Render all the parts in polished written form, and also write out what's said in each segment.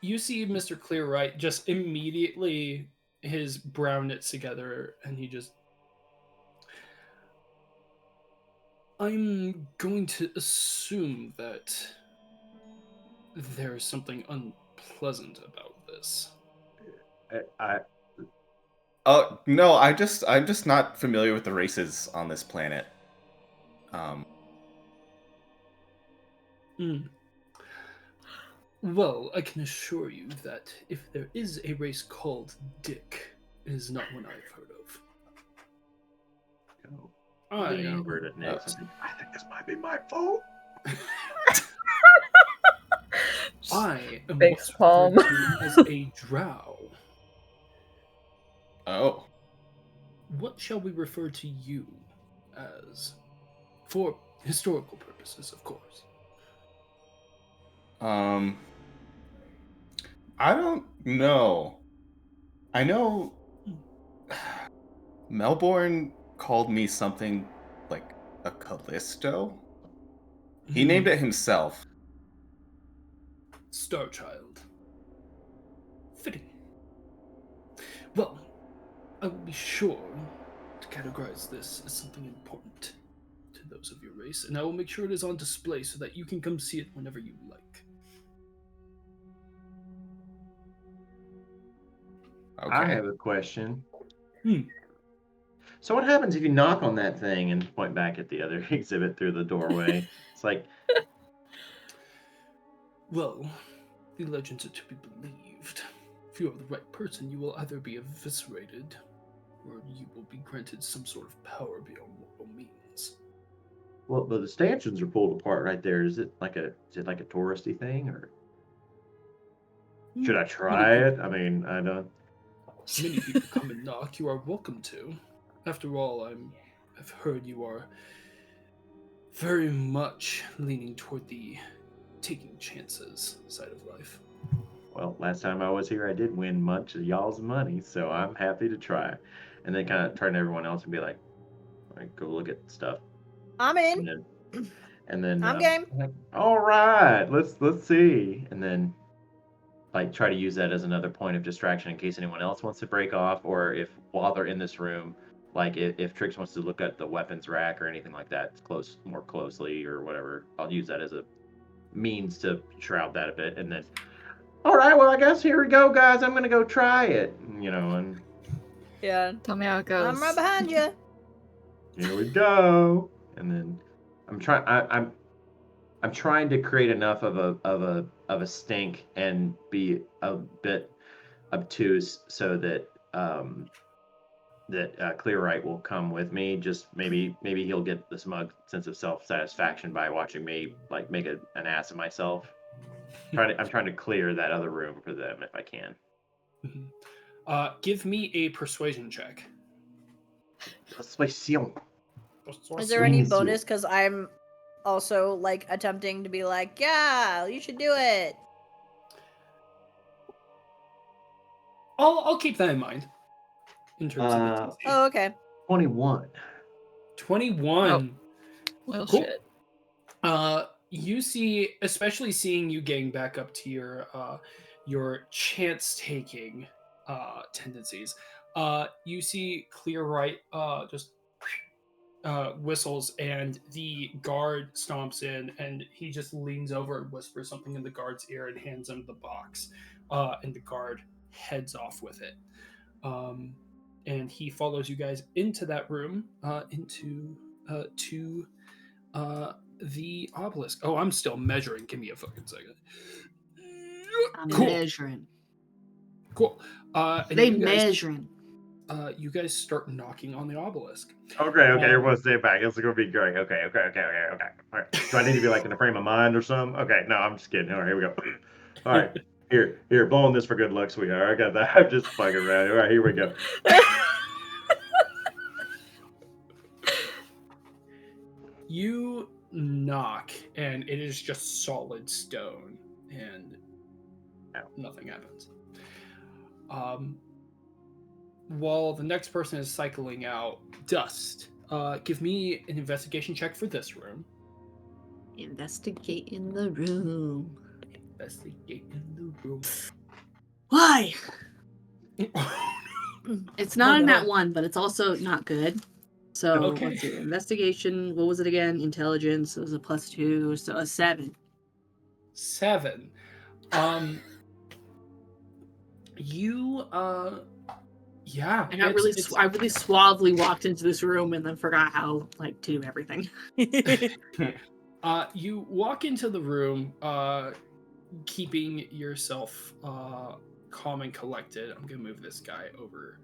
You see Mr. Clearwright just immediately his brow knits together and he just I'm going to assume that there is something unpleasant about this. I Oh no, I'm just not familiar with the races on this planet. Hmm. Well, I can assure you that if there is a race called Dick, it is not one I've heard of. lean I over to Nick. Uh, I think this might be my fault. I am Face what's palm. referred to as a drow. oh, What shall we refer to you as? For historical purposes, of course. um, I don't know. I know Melbourne called me something like a Callisto. He named it himself. Starchild. Fitting. Well, I will be sure to categorize this as something important to those of your race, and I will make sure it is on display so that you can come see it whenever you like. Okay. I have a question. Hmm. So what happens if you knock on that thing and point back at the other exhibit through the doorway? It's like, Well, the legends are to be believed. If you are the right person, you will either be eviscerated, or you will be granted some sort of power beyond mortal means. well, the stanchions are pulled apart right there. Is it like a touristy thing, or should I Many try people, it? I mean, I don't. many people come and knock. You are welcome to. After all, I've heard you are very much leaning toward the taking chances side of life. Well, last time I was here, I did win much of y'all's money, so I'm happy to try. And then kind of turn to everyone else and be like, all right, go look at stuff. I'm And in. then I'm game. like, all right, let's see. And then like try to use that as another point of distraction in case anyone else wants to break off, or if while they're in this room, like if Trix wants to look at the weapons rack or anything like that more closely or whatever, I'll use that as a means to shroud that a bit. And then, all right, well, I guess here we go, guys. I'm gonna go try it, and Yeah. Tell me how it goes. I'm right behind you. here we go. And then I'm trying to create enough of a stink and be a bit obtuse so that Clearwright will come with me. Just maybe he'll get the smug sense of self satisfaction by watching me like make an ass of myself. I'm trying to clear that other room for them if I can. Give me a persuasion check. Persuasion. Is there any Persuasion. bonus? Because I'm also like attempting to be like, yeah, you should do it. I'll keep that in mind. In terms of the DC. Oh, okay. 21. 21. Well, Cool. shit. You see, especially seeing you getting back up to your chance taking tendencies. You see Clearwright just whistles, and the guard stomps in, and he just leans over and whispers something in the guard's ear and hands him the box. And the guard heads off with it. And he follows you guys into that room, to the obelisk. Oh, I'm still measuring. Give me a fucking second. I'm Cool. measuring. Cool. And They you guys, measuring. you guys start knocking on the obelisk. Okay, everyone stay back. It's gonna be great. Okay. All right. Do I need to be like in a frame of mind or something? Okay, no, I'm just kidding. All right, here we go. All right, here, blowing this for good luck, sweetheart. I got that. I'm just fucking around. All right, here we go. You knock, and it is just solid stone, and nothing happens. While the next person is cycling out, Dust, give me an investigation check for this room. Investigate in the room. Investigate in the room. Why? It's not Oh, in no. that one, but it's also not good. So Okay. let's see. Investigation. What was it again? Intelligence. It was a +2, so a 7. 7. You yeah, And I really suavely walked into this room and then forgot how to do everything. you walk into the room, keeping yourself calm and collected. I'm gonna move this guy over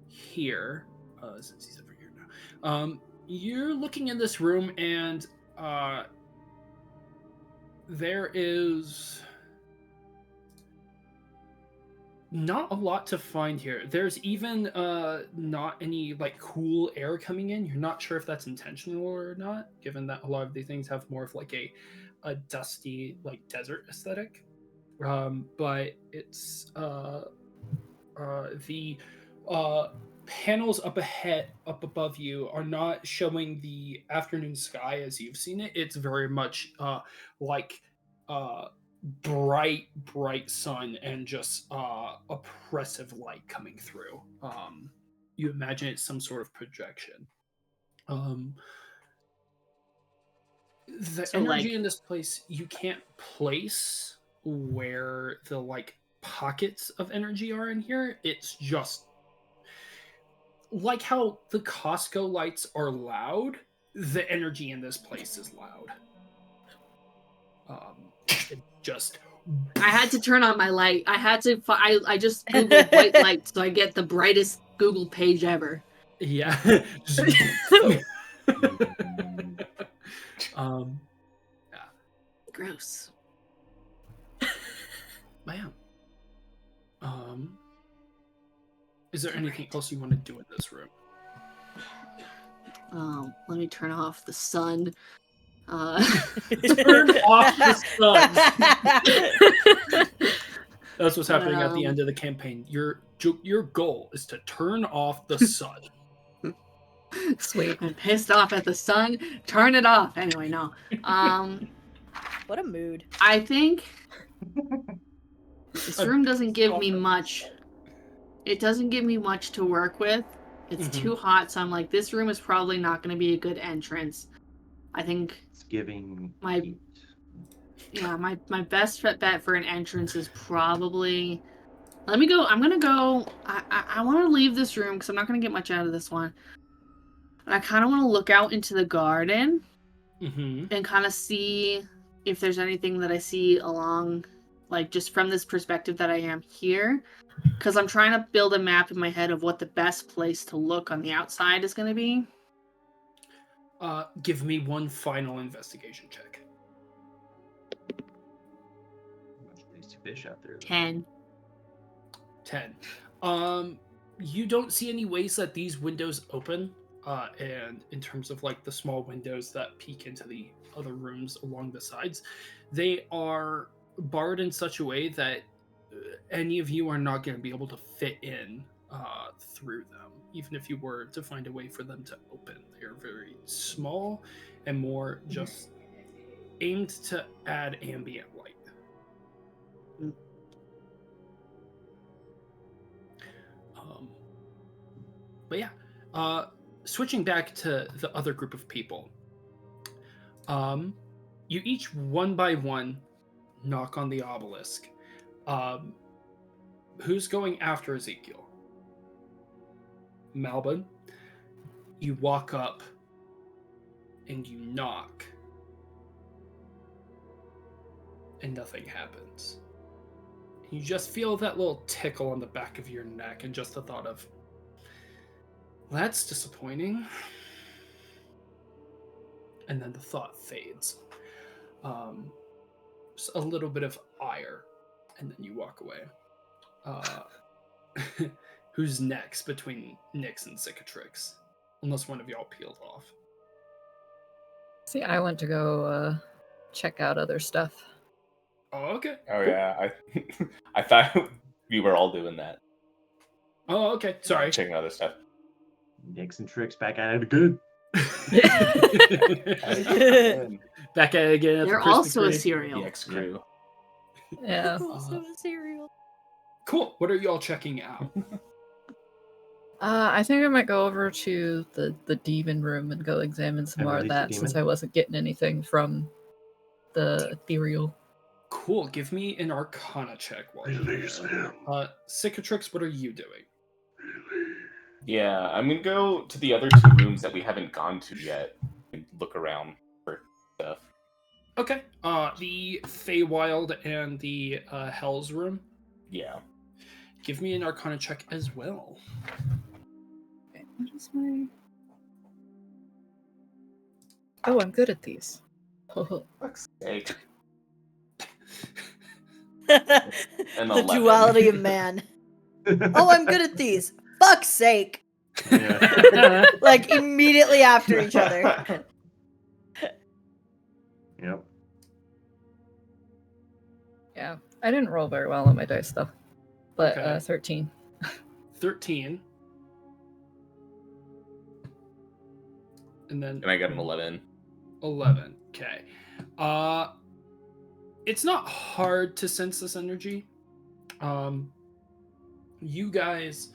here, since he's over here now. You're looking in this room, and there is not a lot to find here. There's even not any like cool air coming in. You're not sure if that's intentional or not, given that a lot of these things have more of like a dusty like desert aesthetic. But it's the panels up above you are not showing the afternoon sky as you've seen it. It's very much like bright sun and just oppressive light coming through. You imagine it's some sort of projection. The So, energy in this place, you can't place where the like pockets of energy are in here. It's just like how the Costco lights are loud. The energy in this place is loud. It just I had to turn on my light. I had to. I just googled white light, so I get the brightest Google page ever. yeah. Gross. Man. Is there anything else you want to do in this room? Let me turn off the sun. Turn off the sun. That's what's happening at the end of the campaign. Your goal is to turn off the sun. Sweet. I'm pissed off at the sun. Turn it off. Anyway, no. What a mood. I think this room doesn't give me much. It doesn't give me much to work with. It's too hot, so I'm like, this room is probably not going to be a good entrance. I think It's giving my heat. my best bet for an entrance is probably. Let me go. I'm gonna go. I want to leave this room because I'm not gonna get much out of this one. And I kind of want to look out into the garden and kind of see if there's anything that I see along, like just from this perspective that I am here. Because I'm trying to build a map in my head of what the best place to look on the outside is going to be. Give me one final investigation check. These two fish out there. 10. 10. You don't see any ways that these windows open, and in terms of like the small windows that peek into the other rooms along the sides, they are barred in such a way that any of you are not going to be able to fit in through them, even if you were to find a way for them to open. They are very small and more just aimed to add ambient light. But yeah, switching back to the other group of people, you each one by one knock on the obelisk. Who's going after Ezekiel? Malbin. You walk up and you knock, and nothing happens. You just feel that little tickle on the back of your neck, and just the thought of, that's disappointing. And then the thought fades. Just a little bit of ire, and then you walk away. Who's next between Nyx and Cicatrix? Unless one of y'all peeled off. See, I went to go check out other stuff. Oh, okay. Oh Cool. yeah, I thought we were all doing that. Oh, okay. Sorry. Checking other stuff. Nyx and Trix back at it again. Back at it again. They're also a cereal. The X crew. Yeah. Also a cereal. Cool. What are y'all checking out? I think I might go over to the demon room and go examine some And more of release the that since demon? I wasn't getting anything from the ethereal. Cool. Give me an Arcana check while you're there. Cicatrix, what are you doing? Yeah, I'm gonna go to the other two rooms that we haven't gone to yet and look around for stuff. Okay. The Feywild and the Hell's room. Yeah. Give me an Arcana check as well. Okay, what is my... Oh, I'm good at these. Fuck's sake. The 11. duality of man. Oh, I'm good at these. Fuck's sake. Yeah. Like immediately after each other. Yep. Yeah, I didn't roll very well on my dice though, but Okay. 13. 13. And then And I got an 11. 11. Okay. It's not hard to sense this energy. You guys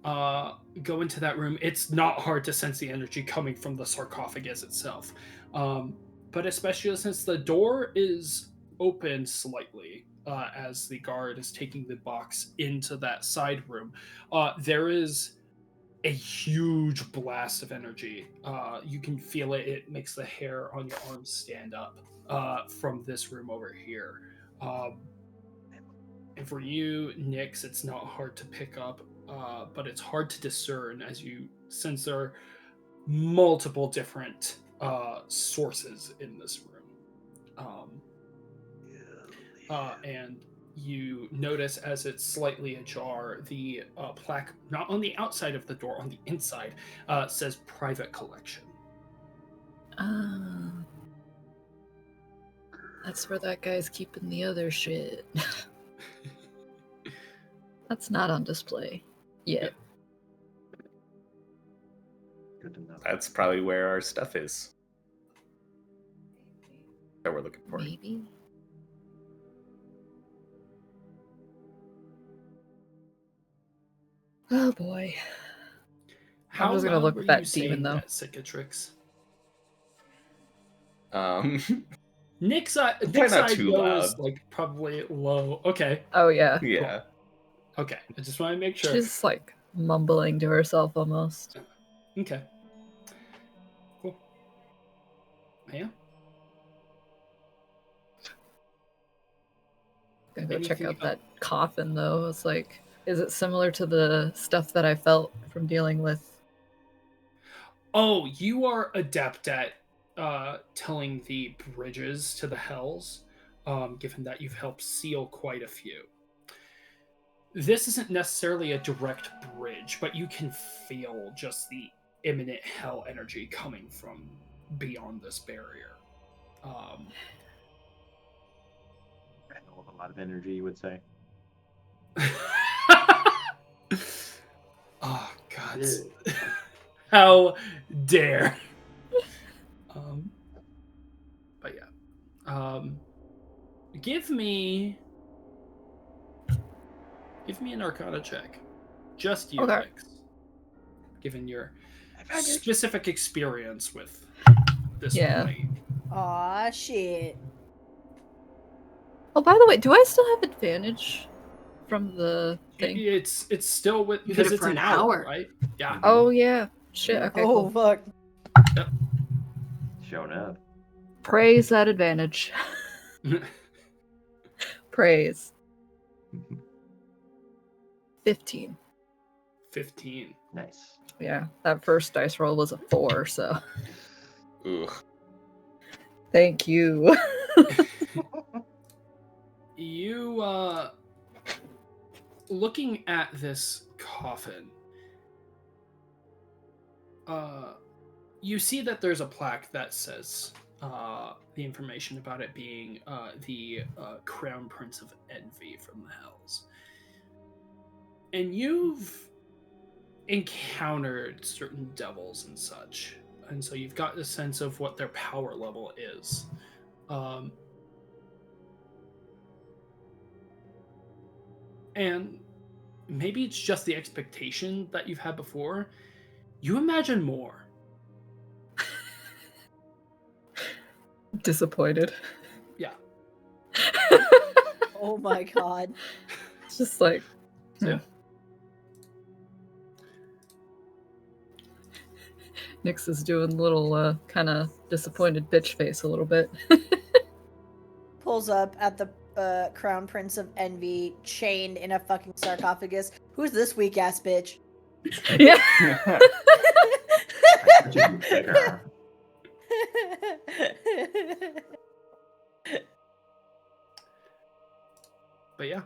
go into that room. It's not hard to sense the energy coming from the sarcophagus itself. But especially since the door is open slightly as the guard is taking the box into that side room, there is a huge blast of energy. You can feel it. It makes the hair on your arms stand up from this room over here. And for you, Nyx, it's not hard to pick up, but it's hard to discern as you sense there are multiple different sources in this room. And you notice as it's slightly ajar, the plaque, not on the outside of the door, on the inside, says private collection. That's where that guy's keeping the other shit. That's not on display yet. Good to know. That's probably where our stuff is. That we're looking for. Maybe. Oh boy. How just gonna loud look were at that you saying demon, though. that, Cicatrix? Nick's Nick's not side too goes loud. like probably low. Okay. Oh yeah. Yeah. Okay. I just want to make sure. She's like mumbling to herself almost. Okay. Cool. Yeah. Gonna go check Anything out that coffin though. It's like, is it similar to the stuff that I felt from dealing with? Oh, you are adept at telling the bridges to the hells, given that you've helped seal quite a few. This isn't necessarily a direct bridge, but you can feel just the imminent hell energy coming from beyond this barrier. With a lot of energy, you would say. Oh, God. How dare. But yeah. Give me an Arcana check. Just you, Okay. Nyx. Given your specific experience with this Yeah. plane. Aw, shit. Oh, by the way, do I still have advantage from the thing? It's still with You get because it it's for an an hour, hour. right? Yeah. Oh yeah. Shit. Okay. Oh, Cool. fuck. Showing up. Praise that advantage. Praise. 15. 15. Nice. Yeah, that first dice roll was a 4, so Ugh. thank you. You looking at this coffin, you see that there's a plaque that says the information about it being the Crown Prince of Envy from the Hells. And you've encountered certain devils and such, and so you've got a sense of what their power level is. and maybe it's just the expectation that you've had before, you imagine more. Disappointed. Yeah. Oh my god. It's just like, So, yeah. Nyx is doing a little kind of disappointed bitch face a little bit. Pulls up at the Crown Prince of Envy, chained in a fucking sarcophagus. Who's this weak ass bitch? Yeah. Such a good beggar. But yeah.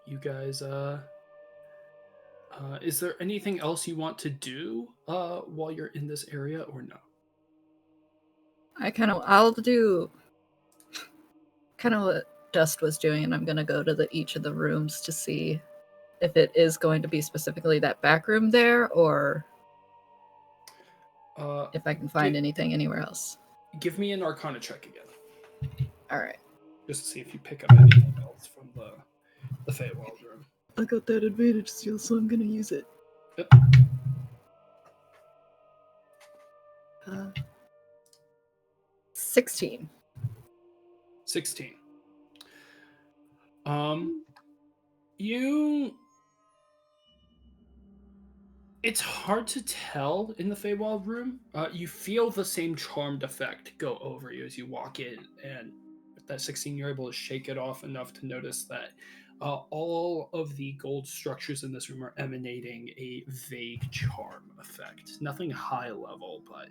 You guys, is there anything else you want to do while you're in this area or no? I'll do kind of what Dust was doing, and I'm gonna go to each of the rooms to see if it is going to be specifically that back room there, or if I can find anything anywhere else. Give me an Arcana check again. All right. Just to see if you pick up anything else from the Feywild room. I got that advantage skill, so I'm gonna use it. Yep. 16. 16. You... It's hard to tell in the Feywild room. You feel the same charmed effect go over you as you walk in, and with that 16, you're able to shake it off enough to notice that all of the gold structures in this room are emanating a vague charm effect. Nothing high level, but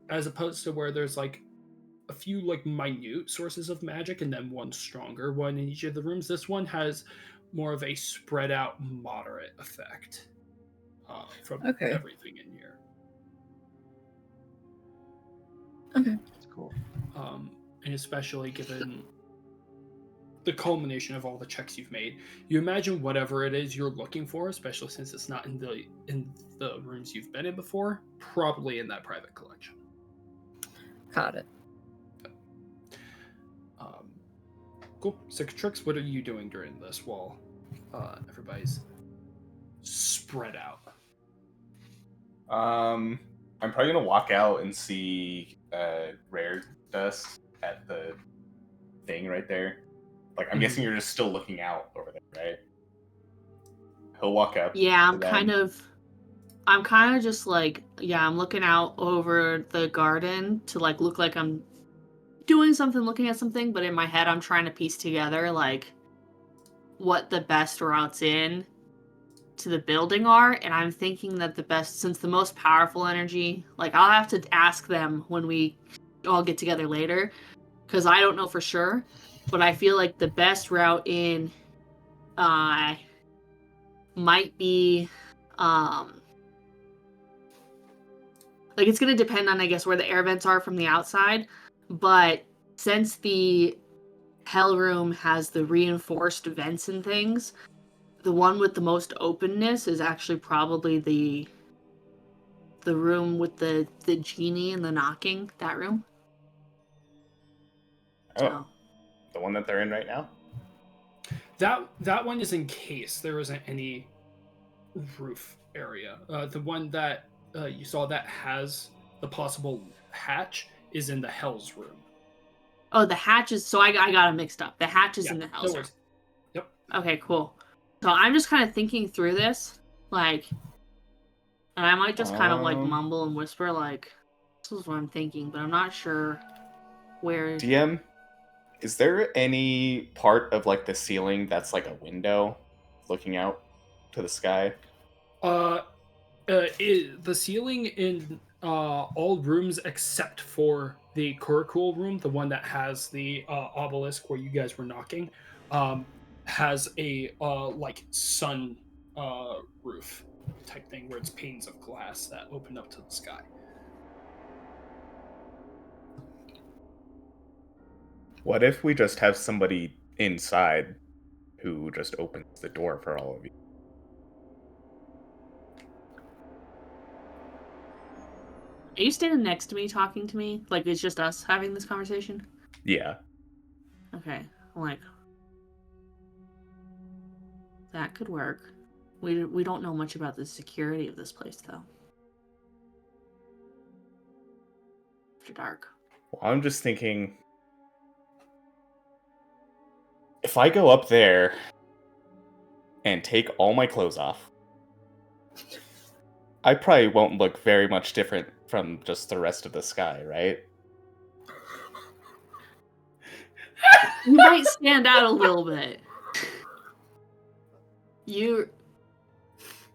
as opposed to where there's like a few like minute sources of magic and then one stronger one in each of the rooms, this one has more of a spread out moderate effect from everything in here. Okay. That's cool. And especially given the culmination of all the checks you've made, you imagine whatever it is you're looking for, especially since it's not in the rooms you've been in before, probably in that private collection. Got it. Cool. Cicatrix, what are you doing during this while everybody's spread out? I'm probably gonna walk out and see Rare Dust at the thing right there. Like, I'm guessing you're just still looking out over there, right? He'll walk up. Yeah, I'm kind of just like, I'm looking out over the garden to like look like I'm doing something, looking at something, but in my head I'm trying to piece together like what the best routes in to the building are, and I'm thinking that since the most powerful energy, like I'll have to ask them when we all get together later, because I don't know for sure, but I feel like the best route in might be like it's gonna depend on, I guess, where the air vents are from the outside, but since the hell room has the reinforced vents and things, the one with the most openness is actually probably the room with the genie and the knocking, that room. Oh, the one that they're in right now? That one is in case there isn't any roof area. The one that you saw that has the possible hatch is in the Hell's room. Oh, the hatch is... So I got them mixed up. The hatch is in the Hell's room. Yep. Okay, cool. So I'm just kind of thinking through this, like... And I might just kind of, like, mumble and whisper, like, this is what I'm thinking, but I'm not sure where... DM, is there any part of, like, the ceiling that's, like, a window looking out to the sky? The ceiling in all rooms except for the Kurikul room, the one that has the obelisk where you guys were knocking, has a like sun roof type thing where it's panes of glass that open up to the sky. What if we just have somebody inside who just opens the door for all of you? Are you standing next to me talking to me? Like it's just us having this conversation? Yeah. Okay. I'm like, that could work. We don't know much about the security of this place though. After dark. Well, I'm just thinking, if I go up there and take all my clothes off, I probably won't look very much different from just the rest of the sky, right? You might stand out a little bit.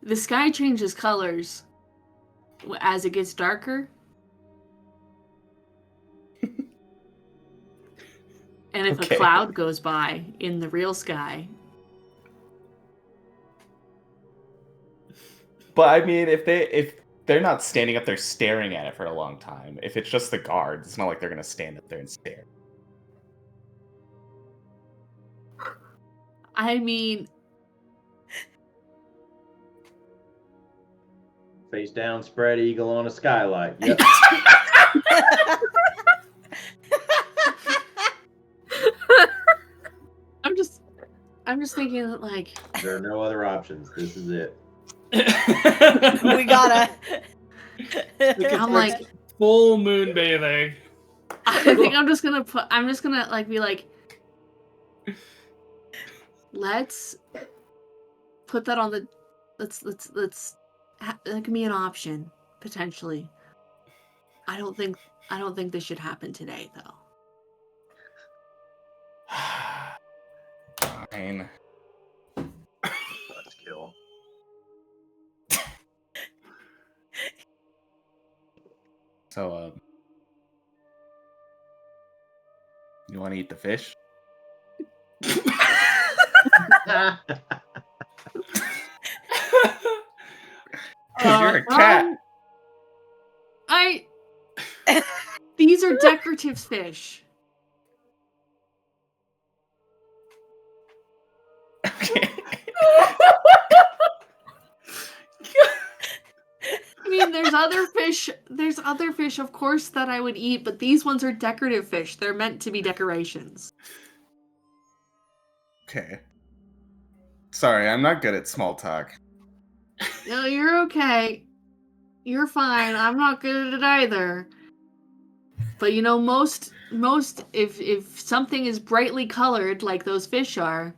The sky changes colors as it gets darker. And if Okay. a cloud goes by in the real sky. But I mean, if they're not standing up there staring at it for a long time, if it's just the guards, it's not like they're gonna stand up there and stare. I mean, Face down, spread eagle on a skylight. Yep. I'm just thinking that like There are no other options. This is it. We gotta. I'm like full moon bathing. I think I'm just gonna like be like, let's put that on the that could be an option potentially. I don't think this should happen today though. Fine. Let's kill. So, you want to eat the fish? Because you're a cat. These are decorative fish. Okay. I mean, there's other fish, of course, that I would eat, but these ones are decorative fish. They're meant to be decorations. Okay. Sorry, I'm not good at small talk. No, you're okay. You're fine. I'm not good at it either. But you know, most if something is brightly colored like those fish are,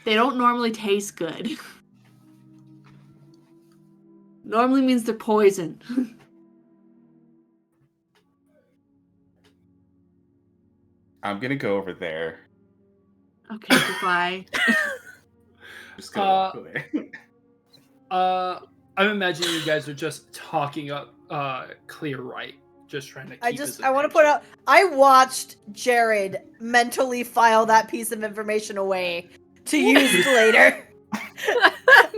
they don't normally taste good. Normally means they're poison. I'm gonna go over there. Okay, goodbye. Just gonna walk away. I'm imagining you guys are just talking up Clear Right, just trying to keep his I want to attention. point out, I watched Jared mentally file that piece of information away to use later.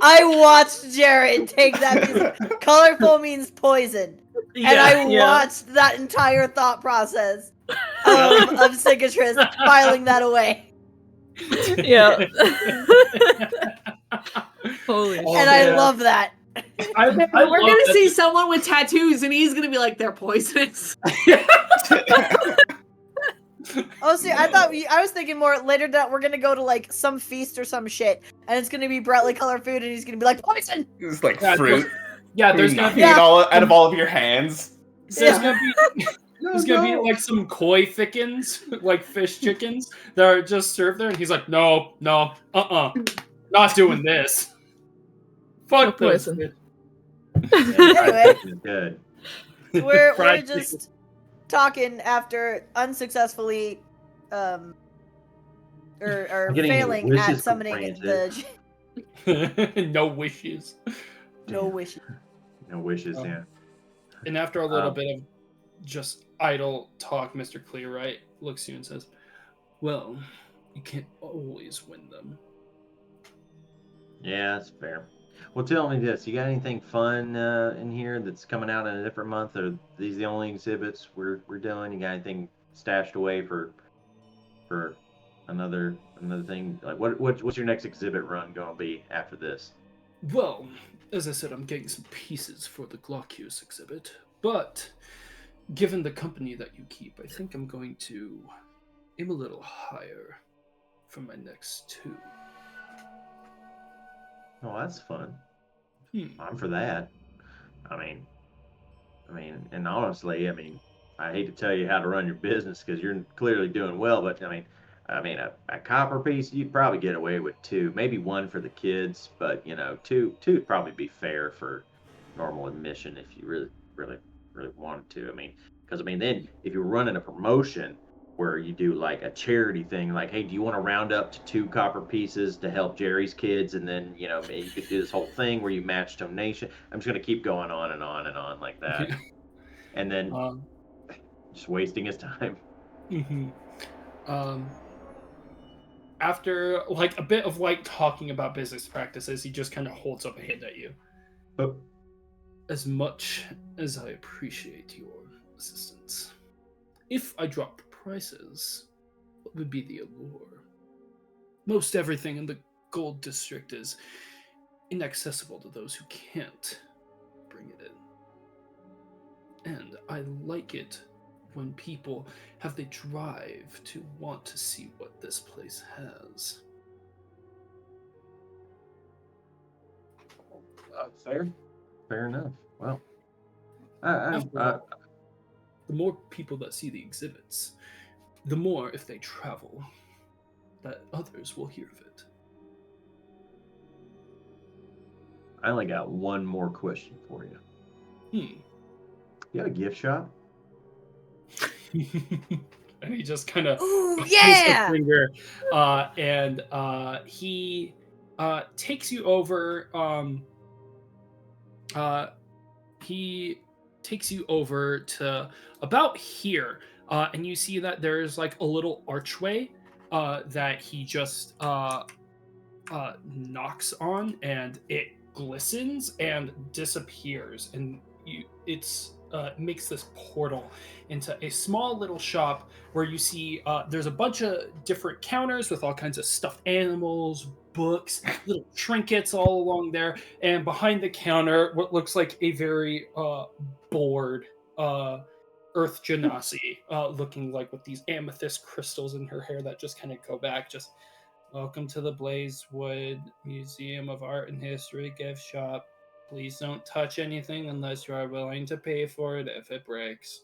I watched Jared take that piece of colorful means poison. And I watched that entire thought process of Cicatrice filing that away. Yeah. Holy Oh, And man. I love that. I We're love gonna that see someone with tattoos, and he's gonna be like, "They're poisonous." Oh, see, I was thinking more later that we're gonna go to like some feast or some shit, and it's gonna be brightly colored food, and he's gonna be like, poison! It's like Yeah, fruit. there's gonna be knocking it all out of all of your hands. there's gonna be like some koi thickens, like fish chickens that are just served there, and he's like, no, not doing this. Fuck No this. poison. Anyway. Good. We're Fried just talking after unsuccessfully or I'm getting failing wishes at summoning granted. the No wishes. no wishes. No wishes, yeah. And after a little bit of just idle talk, Mr. Clearright looks at you and says, well, you can't always win them. Yeah, that's fair. Well, tell me this: you got anything fun in here that's coming out in a different month, or are these the only exhibits we're doing? You got anything stashed away for another thing? Like, what's your next exhibit run going to be after this? Well, As I said, I'm getting some pieces for the Glaucus exhibit, but given the company that you keep, I think I'm going to aim a little higher for my next two. Oh, that's fun. Hmm. I'm for that. I mean, and honestly, I hate to tell you how to run your business because you're clearly doing well, but a copper piece you'd probably get away with two, maybe one for the kids, but two would probably be fair for normal admission if you really wanted to. Because then if you're running a promotion where you do like a charity thing, like, hey, do you want to round up to two copper pieces to help Jerry's kids, and then maybe you could do this whole thing where you match donation. I'm just gonna keep going on and on and on like that, and then Um, just wasting his time. mhm. Um, After like a bit of like talking about business practices, he just kind of holds up a hand at you. But As much as I appreciate your assistance, if I dropped prices, what would be the allure? Most everything in the gold district is inaccessible to those who can't bring it in. And I like it when people have the drive to want to see what this place has. fair enough. Well, I, After I, all, the more people that see the exhibits, the more, if they travel, that others will hear of it. I only got one more question for you. You have a gift shop? And he just kind of Ooh, points yeah! the finger, and he takes you over. He takes you over to about here, and you see that there's like a little archway that he just knocks on, and it glistens and disappears, and it's makes this portal into a small little shop where you see there's a bunch of different counters with all kinds of stuffed animals, books, little trinkets all along there, and behind the counter, what looks like a very bored Earth Genasi, looking like with these amethyst crystals in her hair that just kind of go back, just welcome to the Blazewood Museum of Art and History gift shop. Please don't touch anything unless you are willing to pay for it if it breaks.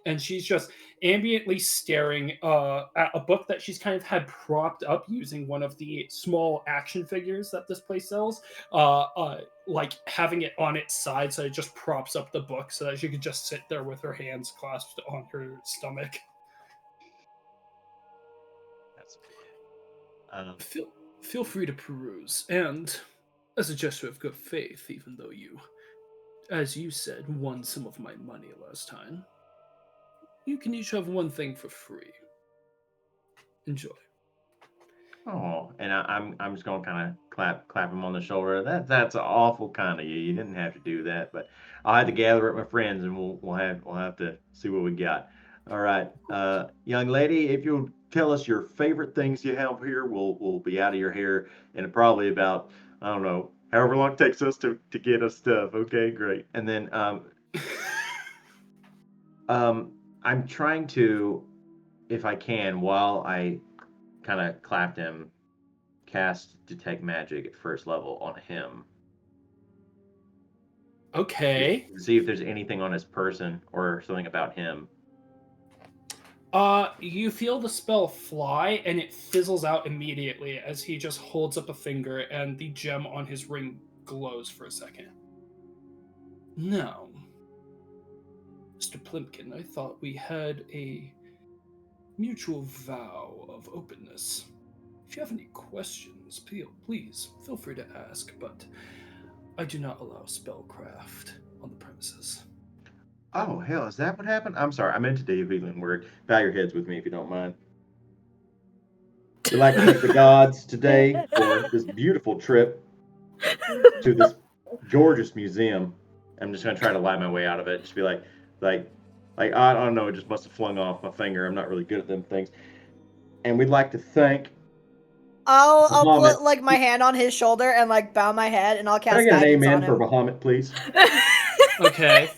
And she's just ambiently staring at a book that she's kind of had propped up using one of the small action figures that this place sells, like having it on its side so it just props up the book so that she could just sit there with her hands clasped on her stomach. That's fun. Feel free to peruse, and as a gesture of good faith, even though you, as you said, won some of my money last time, you can each have one thing for free. Enjoy. Oh, and I'm just gonna kind of clap him on the shoulder. That's awful kind of you. You didn't have to do that, but I'll have to gather up my friends and we'll have to see what we got. All right, young lady, if you'll tell us your favorite things you have here, we'll be out of your hair in probably about, I don't know, however long it takes us to get us stuff. Okay, great. And then I'm trying to, if I can, while I kind of clapped him, cast detect magic at first level on him. Okay. See if there's anything on his person or something about him. You feel the spell fly, and it fizzles out immediately as he just holds up a finger, and the gem on his ring glows for a second. Now, Mr. Plimpkin, I thought we had a mutual vow of openness. If you have any questions, please feel free to ask, but I do not allow spellcraft on the premises. Oh, hell, is that what happened? I'm sorry, I meant to do a healing word. Bow your heads with me if you don't mind. We'd like to thank the gods today for this beautiful trip to this gorgeous museum. I'm just gonna try to lie my way out of it. Just be like, I don't know, it just must have flung off my finger. I'm not really good at them things. And we'd like to thank I'll Bahamut. put like my hand on his shoulder and like bow my head, and I'll Can I cast get an guidance amen on for him. Bahamut, please? Okay.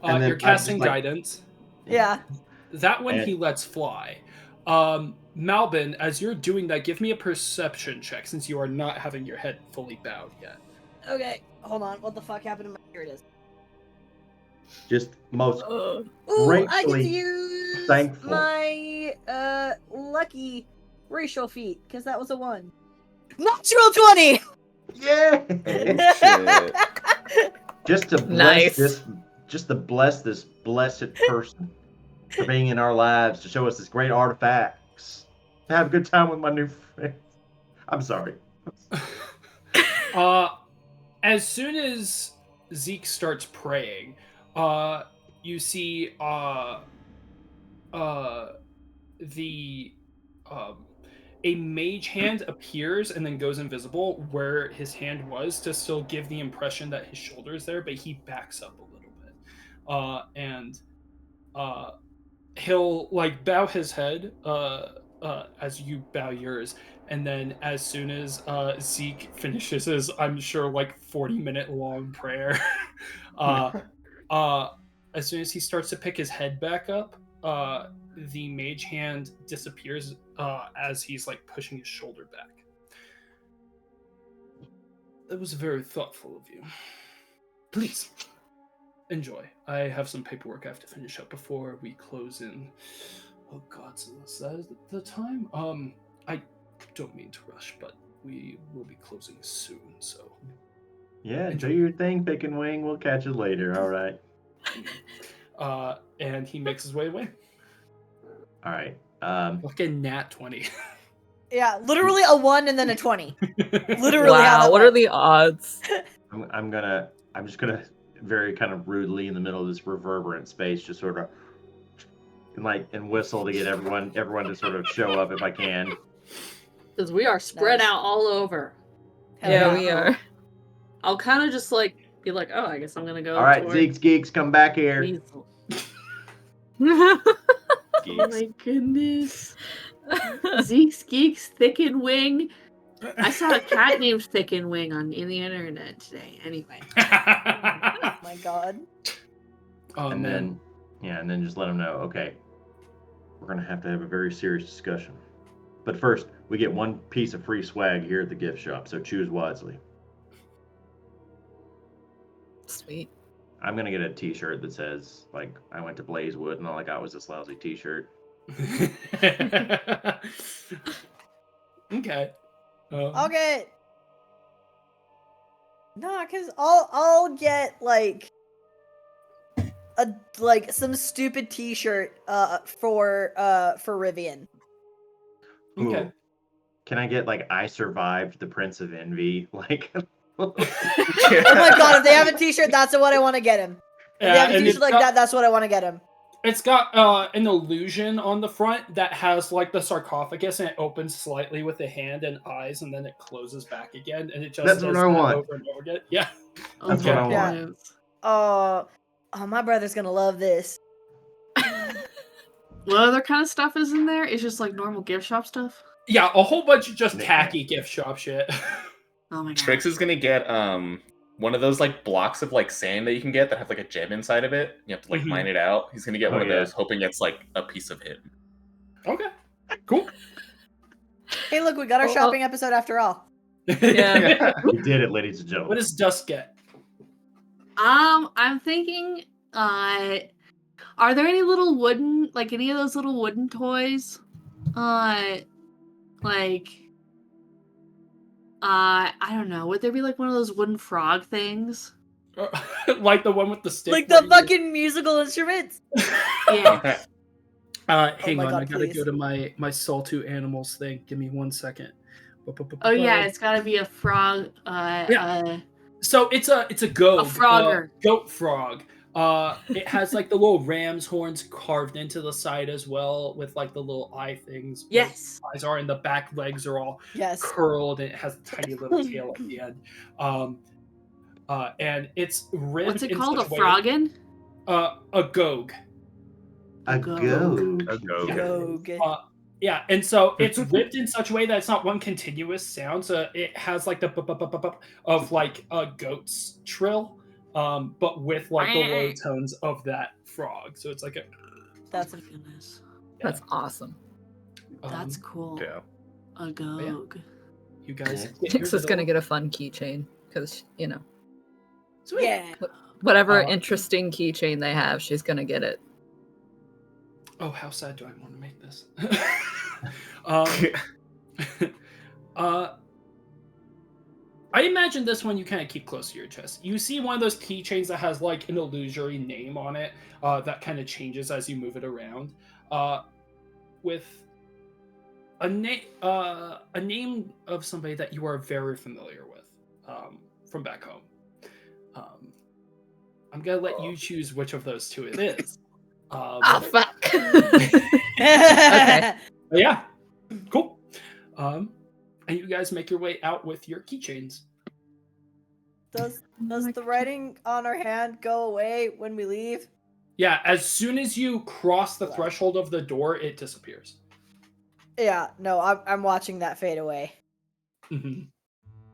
And then You're I'm casting just like- guidance. Yeah. That one And- he lets fly. Malbin, as you're doing that, give me a perception check since you are not having your head fully bowed yet. Okay. Hold on. What the fuck happened to my? Here it is. Just most Ooh, I get to gratefully use thankful. my lucky racial feat because that was a 1. Natural 20. yeah. Oh, shit. Just to bless Nice. this, just to bless this blessed person for being in our lives to show us this great artifacts. To have a good time with my new friends. I'm sorry. As soon as Zeke starts praying, you see the a mage hand appears and then goes invisible where his hand was to still give the impression that his shoulder is there, but he backs up a little bit, and he'll like bow his head as you bow yours, and then as soon as Zeke finishes his, I'm sure like 40-minute long prayer, as soon as he starts to pick his head back up, the mage hand disappears as he's like pushing his shoulder back. That was very thoughtful of you. Please enjoy. I have some paperwork I have to finish up before we close in. Oh God, so is that the time? I don't mean to rush, but we will be closing soon. So Yeah, do your thing, pick and wing. We'll catch you later. All right. and he makes his way away. All right. Fucking nat 20. Yeah, literally a 1 and then a 20. Literally how Wow, that what are went. the odds? I'm just gonna very kind of rudely in the middle of this reverberant space, just sort of and whistle to get everyone to sort of show up if I can. Because we are spread Nice. out all over. Hell Yeah, yeah. we are. I'll kind of just like be like, oh, I guess I'm gonna go. All right, toward Zeke's geeks, come back here. Weasel. Oh Oh Geeks. my goodness. Zeke's Geeks Thick and Wing. I saw a cat named Thick and Wing in the internet today. Anyway. Oh my God. Oh, And man. then just let them know, okay, we're going to have a very serious discussion. But first, we get one piece of free swag here at the gift shop, so choose wisely. Sweet. I'm going to get a t-shirt that says, like, I went to Blazewood and all I got was this lousy t-shirt. Okay. Okay. Nah, cause I'll get like some stupid T-shirt for Rivian. Okay. Ooh. Can I get, like, I survived the Prince of Envy? Like, Oh my God! If they have a T-shirt, that's what I want to get him. If they have a and T-shirt like that, that's what I want to get him. It's got an illusion on the front that has like the sarcophagus, and it opens slightly with a hand and eyes, and then it closes back again, and it just That's does what I that want. over and over again. Yeah. That's what I want. Yeah. Oh, my brother's gonna love this. What other kind of stuff is in there? It's just like normal gift shop stuff. Yeah, a whole bunch of just Knick-knack. tacky gift shop shit. Oh my god. Trix is gonna get one of those like blocks of like sand that you can get that have like a gem inside of it. You have to like Mhm. mine it out. He's gonna get Oh, one of yeah. those, hoping it's like a piece of him. Okay. Cool. Hey, look, we got our Oh, shopping episode after all. Yeah. We did it, ladies and What gentlemen. does Dust get? I'm thinking, are there any little wooden, like any of those little wooden toys? I don't know. Would there be like one of those wooden frog things? Like the one with the stick. Like where the you- fucking musical instruments. Yeah. Hang my on, God, I gotta please. go to my Saltu animals thing. Give me 1 second. Oh yeah, it's gotta be a frog. So it's a goat. A frogger. Goat frog. It has like the little ram's horns carved into the side as well, with like the little eye things. where Yes. the eyes are, and the back legs are all Yes. curled, and it has a tiny little tail at the end. And it's ribbed. What's it in called? A such way- froggin? A gogue. A Goat. goat. A goat. Yeah. Rogue. Yeah, and so it's whipped in such a way that it's not one continuous sound. So it has like the of like a goat's trill, but with like the low tones of that frog. So it's like a. That's Oh my goodness. That's awesome. That's cool. Yeah. A goat. You guys. Nyx is gonna get a fun keychain because Sweet. yeah. whatever interesting keychain they have, she's gonna get it. Oh, how sad do I want to make this? I imagine this one you kind of keep close to your chest. You see one of those keychains that has like an illusory name on it that kind of changes as you move it around, with a name of somebody that you are very familiar with from back home. I'm gonna let you choose which of those two it is. Oh fuck! Okay. Yeah, cool. And you guys make your way out with your keychains. Does the writing on our hand go away when we leave? Yeah, as soon as you cross the threshold of the door, it disappears. Yeah, no, I'm watching that fade away. Mm-hmm.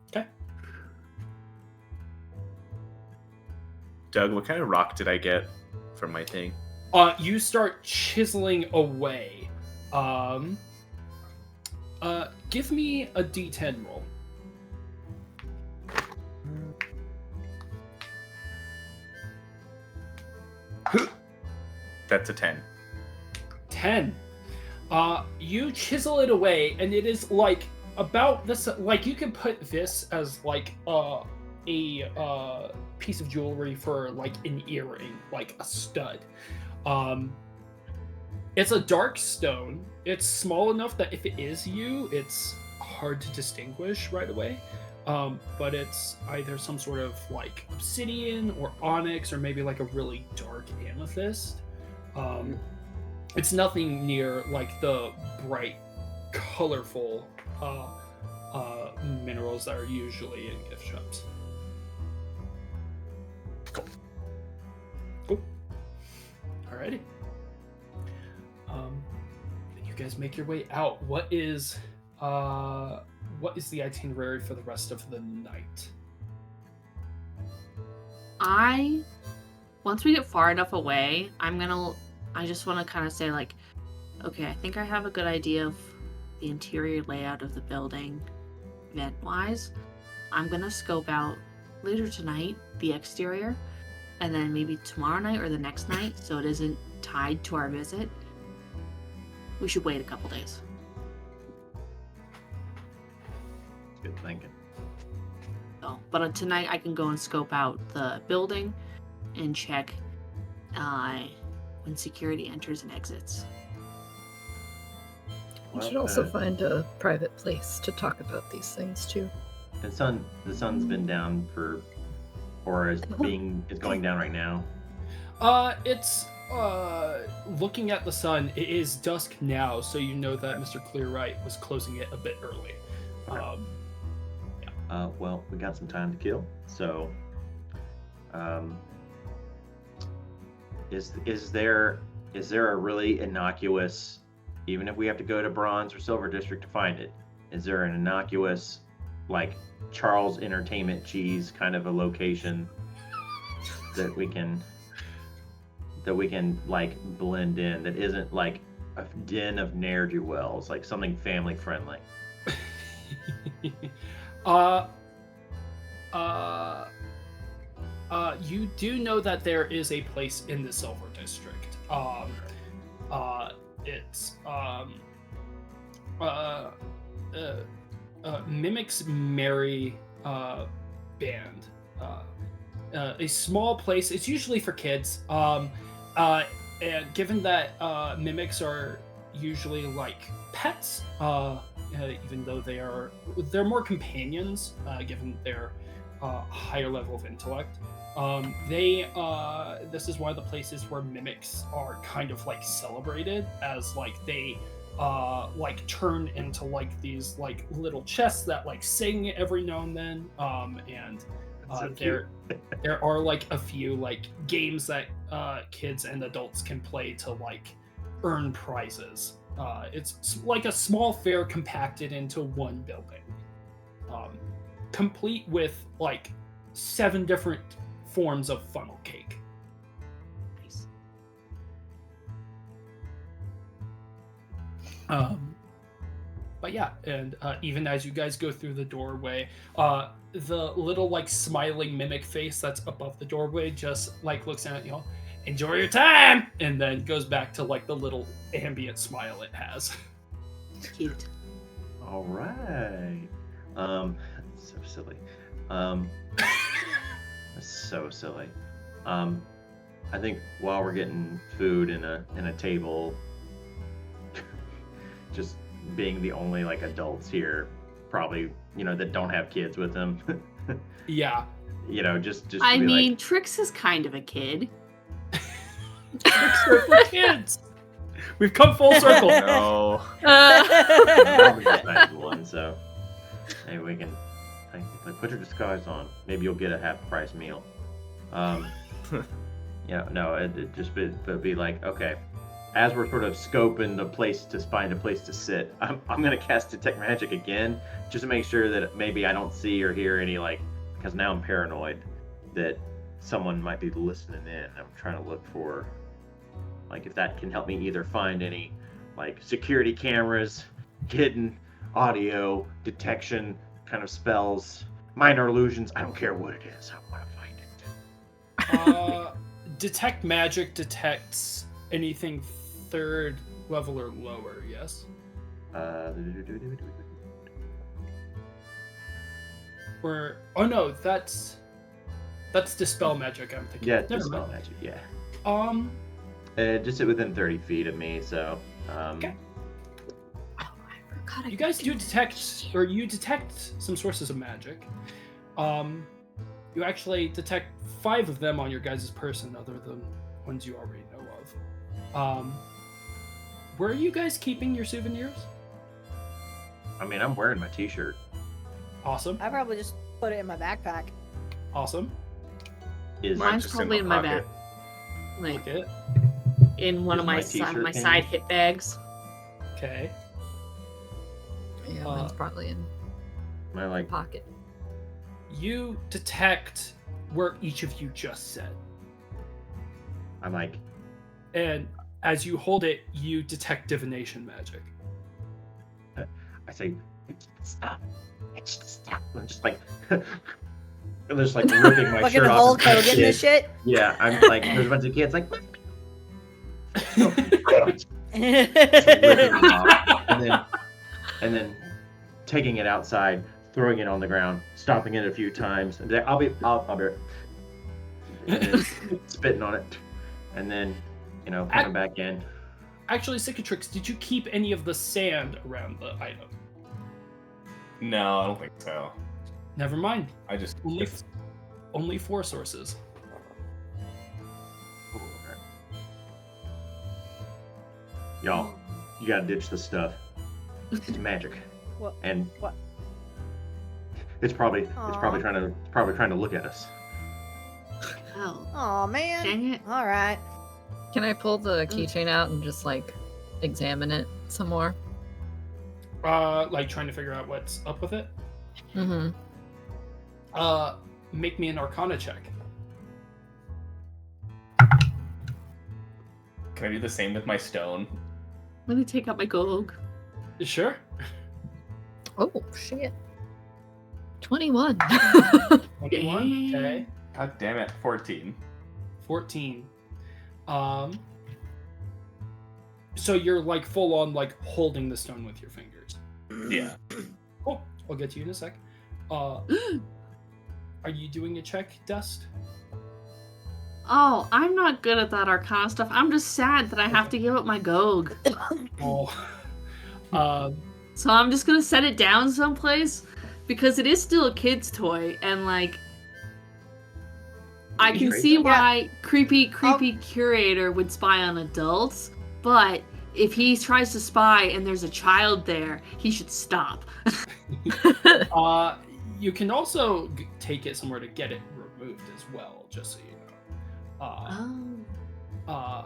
Okay. Doug, what kind of rock did I get from my thing? You start chiseling away. Give me a D10 roll. That's a 10. 10. You chisel it away, and it is like about this. Like you can put this as like a piece of jewelry for like an earring, like a stud. It's a dark stone. It's small enough that if it is you, it's hard to distinguish right away. But it's either some sort of like obsidian or onyx or maybe like a really dark amethyst. It's nothing near like the bright, colorful minerals that are usually in gift shops. Cool. Alrighty. You guys make your way out. What is the itinerary for the rest of the night? Once we get far enough away, I just want to kind of say like, okay, I think I have a good idea of the interior layout of the building, vent-wise. I'm gonna scope out later tonight the exterior, and then maybe tomorrow night or the next night, so it isn't tied to our visit. We should wait a couple days. Good thinking. So, but tonight I can go and scope out the building and check when security enters and exits. We should also find a private place to talk about these things too. The sun's been down or is going down right now. It's looking at the sun, it is dusk now, so you know that Mr. Clearwright was closing it a bit early. Well, we got some time to kill, so is there a really innocuous, even if we have to go to Bronze or Silver District to find it, is there an innocuous like Charles Entertainment Cheese kind of a location that we can like blend in, that isn't like a den of ne'er-do-wells, like something family friendly? You do know that there is a place in the Silver District. It's Mimic's Merry Band. A small place. It's usually for kids. And given that mimics are usually like pets, even though they're more companions, given their higher level of intellect. This is one of the places where mimics are kind of like celebrated, as like they like turn into like these like little chests that like sing every now and then. And there are like a few like games that kids and adults can play to like earn prizes. It's like a small fair compacted into one building, complete with like 7 different forms of funnel cake. Nice. But yeah, and even as you guys go through the doorway, the little like smiling mimic face that's above the doorway just like looks at you, enjoy your time, and then goes back to like the little ambient smile it has. Cute. All right. So silly. So silly. I think while we're getting food in a table, just being the only like adults here, probably that don't have kids with them. Yeah. Just. I be mean, like, Trix is kind of a kid. Tricks are for kids. We've come full circle. No. I'm the excited one, so maybe we can like put your disguise on. Maybe you'll get a half-price meal. No, it just be like, okay, as we're sort of scoping the place to find a place to sit, I'm gonna cast detect magic again, just to make sure that maybe I don't see or hear any because now I'm paranoid that someone might be listening in. I'm trying to look for if that can help me either find any security cameras, hidden audio detection kind of spells, minor illusions. I don't care what it is. I want to find it. Detect magic detects anything 3rd level or lower. Yes. Or no, that's dispel magic. I'm thinking. Yeah, Never dispel mind. magic. Yeah. Just sit within 30 feet of me. So. Okay. Oh, I forgot. You guys do detect, or you detect some sources of magic. You actually detect 5 of them on your guys' person, other than ones you already know of. Where are you guys keeping your souvenirs? I mean, I'm wearing my T-shirt. Awesome. I probably just put it in my backpack. Awesome. Is Mine's just probably in my bag. pocket. Like Like it. in one Is of my my t-shirt my thing? side hip bags. Okay. Yeah, mine's probably in Am I my pocket. You detect where each of you just said. I'm like, And as you hold it, you detect divination magic. I say, stop. Stop. I'm just like, I'm just like ripping my Fucking shirt off. Hulk in front of Hogan this kids. shit. Yeah, I'm like, there's a bunch of kids like, ripping them off, and then taking it outside, throwing it on the ground, stomping it a few times, and then I'll be right. And then spitting on it, and then coming back in. Actually, Cicatrix, did you keep any of the sand around the item? No, I don't think so. Never mind. I just Only 4 sources. Y'all, you gotta ditch this stuff. It's magic. What? And What? it's probably Aw. trying to look at us. Oh, Oh man. dang it. All right. Can I pull the keychain out and just examine it some more? Like trying to figure out what's up with it. Mm-hmm. Make me an Arcana check. Can I do the same with my stone? Let me take out my gold. Sure. Oh shit. 21. 21. Okay. God damn it, 14. 14. So you're full on holding the stone with your fingers. Yeah. Cool. I'll get to you in a sec. Are you doing a check, Dust? Oh, I'm not good at that Arcana stuff. I'm just sad that I have to give up my Gog. Oh. So I'm just gonna set it down someplace because it is still a kid's toy, and I can see why creepy curator would spy on adults, but if he tries to spy and there's a child there, he should stop. You can also take it somewhere to get it removed as well, just so you know.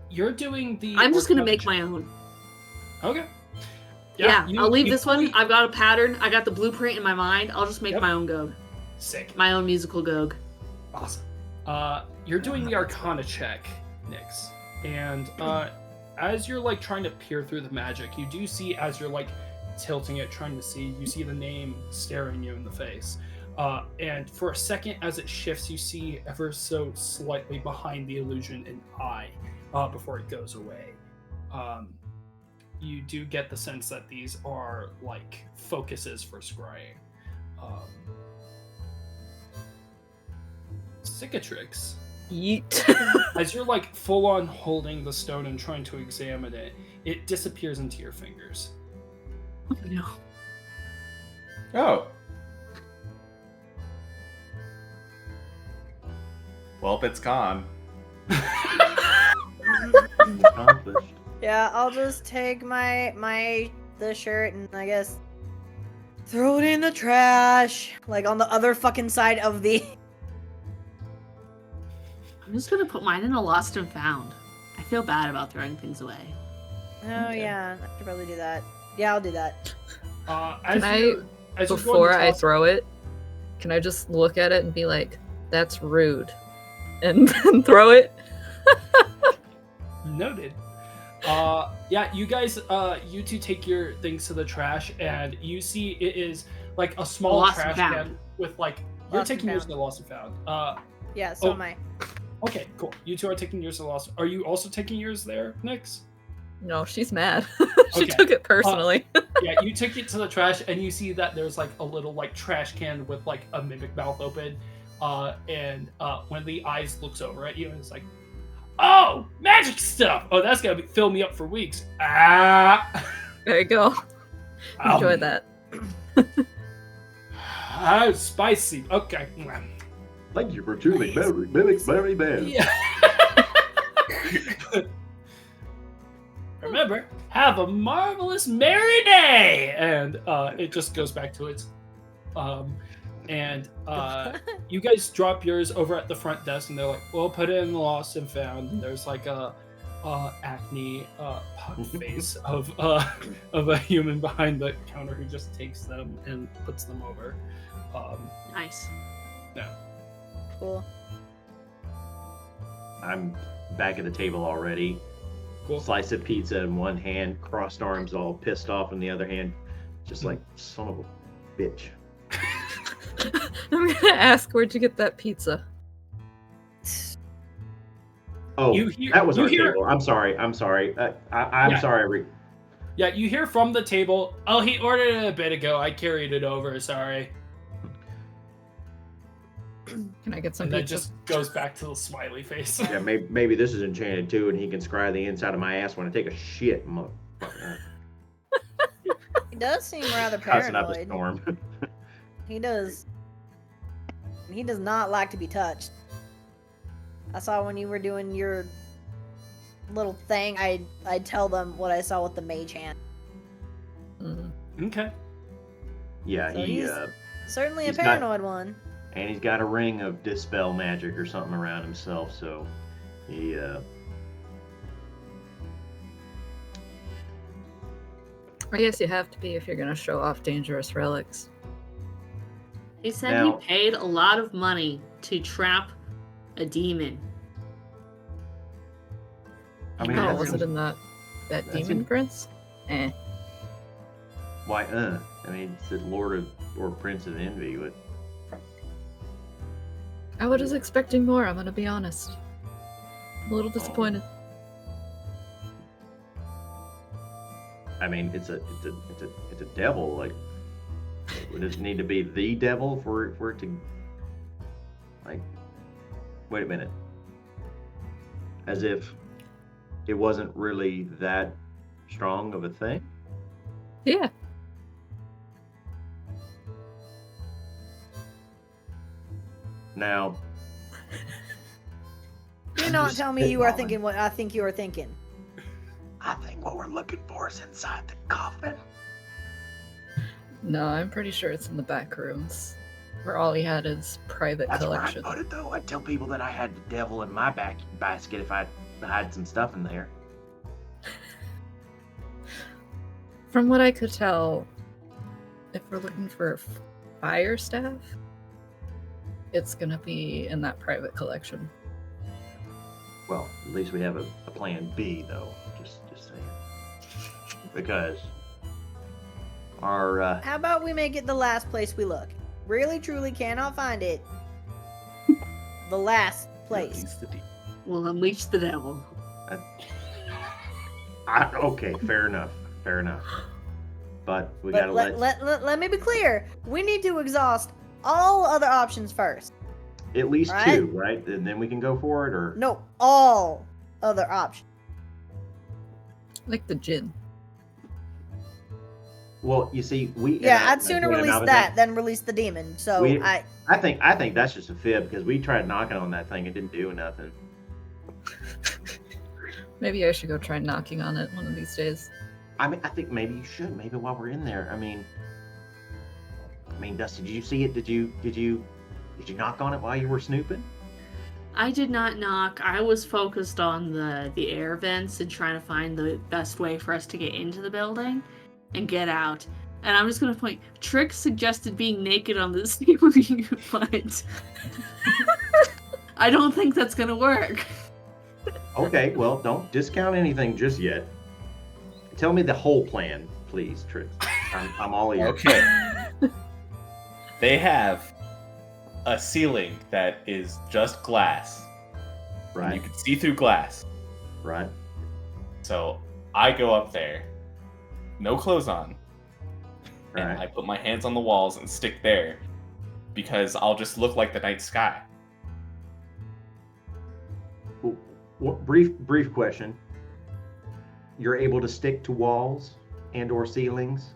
You're doing the. I'm just gonna Arcana make check. my own. Okay. Yeah, you- I'll leave you this fully- one. I've got a pattern. I got the blueprint in my mind. I'll just make Yep. my own Gog. Sick. My own musical Gog. Awesome. You're doing the Arcana check, Nyx, and as you're like trying to peer through the magic, you do see as you're like tilting it, trying to see, you see the name staring you in the face. And for a second, as it shifts, you see ever so slightly behind the illusion an eye before it goes away. You do get the sense that these are like focuses for scrying. Cicatrix, Yeet. as you're like full on holding the stone and trying to examine it, it disappears into your fingers. No. Oh. Well, it's gone. Accomplished. Yeah, I'll just take the shirt and I guess throw it in the trash, like on the other fucking side of the. I'm just gonna put mine in a lost and found. I feel bad about throwing things away. Oh Okay. yeah, I should probably do that. Yeah, I'll do that. As Can you're- as you're going Before to I toss- throw it, can I just look at it and be like, "That's rude," and then throw it? Noted. Yeah, you guys, you two take your things to the trash, and you see it is like a small Lost and trash found. can with like you're Lost and taking yours to found. the lost and found. Yeah, so Oh. am I. Okay, cool. You two are taking yours to the lost. Are you also taking yours there, Nyx? No, she's mad. she Okay. took it personally. Yeah, you take it to the trash, and you see that there's like a little like trash can with like a mimic mouth open, and when the eyes looks over at you, and it's like, "Oh, magic stuff! Oh, that's gonna fill me up for weeks." Ah, There you go. Enjoy Um, that. Ah, spicy. Okay. Thank you for choosing Mimics Berry Band. Yeah. Remember, have a marvelous merry day, and it just goes back to its. You guys drop yours over at the front desk, and they're like, "We'll put it in the lost and found." And there's like a acne puck face of a human behind the counter who just takes them and puts them over. Nice. Cool. I'm back at the table already. Cool. Slice of pizza in one hand, crossed arms, all pissed off in the other hand. Just like, son of a bitch. I'm gonna ask, where'd you get that pizza? Oh, You hear- that was you our hear- table. I'm sorry. I'm sorry. I'm Yeah. sorry. Yeah, you hear from the table. Oh, he ordered it a bit ago. I carried it over. Sorry. Can I get some And then pizza? just goes back to the smiley face. Yeah, maybe this is enchanted too, and he can scry the inside of my ass when I take a shit. Motherfucker. He does seem rather Cussing up a paranoid. storm. He does. He does not like to be touched. I saw when you were doing your little thing, I'd tell them what I saw with the mage hand. Mm. Okay. Yeah, So he he's- Certainly a He's not- paranoid one. and he's got a ring of dispel magic or something around himself, so he I guess you have to be if you're gonna show off dangerous relics. He said Now- he paid a lot of money to trap a demon. I mean, Oh, that was seems- it in that that demon seems- prince? Eh. why I mean, it's the Lord of or Prince of Envy, but I was just expecting more, I'm gonna be honest. I'm a little disappointed. I mean, it's a devil. Like, would it need to be the devil for it to like? Wait a minute. As if it wasn't really that strong of a thing. Yeah. Now, Do I'm not just tell me you are spitballing. thinking what I think you are thinking. I think what we're looking for is inside the coffin. No, I'm pretty sure it's in the back rooms. Where all he had is private That's where collection. I put it, though. I tell people that I had the devil in my basket if I had some stuff in there. From what I could tell, if we're looking for fire staff, it's gonna be in that private collection. Well, at least we have a plan B, though. Just saying. Because our How about we make it the last place we look? Really, truly cannot find it. The last place. We'll unleash the devil. Okay, fair enough. But we gotta let me be clear. We need to exhaust all other options first. at least right? 2, right? And then we can go for it, or No, all other options. Like the gin. well, you see, Yeah, I'd sooner release that than release the demon. So We- I think that's just a fib because we tried knocking on that thing and didn't do nothing. Maybe I should go try knocking on it one of these days. I mean, I think maybe you should. Maybe while we're in there. I mean, Dusty, did you see it? Did you knock on it while you were snooping? I did not knock. I was focused on the air vents and trying to find the best way for us to get into the building and get out. And I'm just gonna point. Trick suggested being naked on the ceiling, but I don't think that's gonna work. Okay, well, don't discount anything just yet. Tell me the whole plan, please, Trick. I'm all ears. Okay. They have a ceiling that is just glass. Right, You can see through glass. right. So I go up there, no clothes on, and Right. I put my hands on the walls and stick there because I'll just look like the night sky. Brief question. You're able to stick to walls and/or ceilings?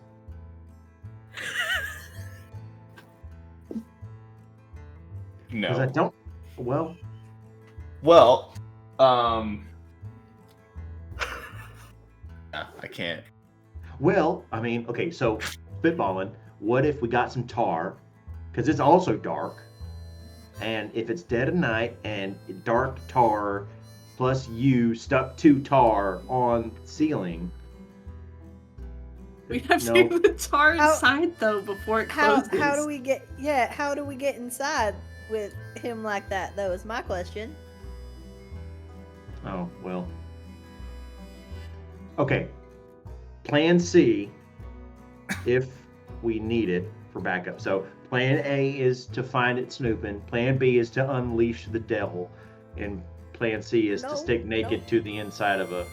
Because I No. don't. Well, Well, no, I can't. well, I mean, okay. So, spitballing. What if we got some tar? Because it's also dark. And if it's dead of night and dark tar plus you stuck to tar on ceiling. We have to No. get the tar How- inside though before it How closes. do we get? Yeah, how do we get inside with him like that? Though is my question. Oh, well. Okay. Plan C, if we need it for backup. So plan A is to find it snooping. Plan B is to unleash the devil. And plan C is No, to stick naked no. to the inside of a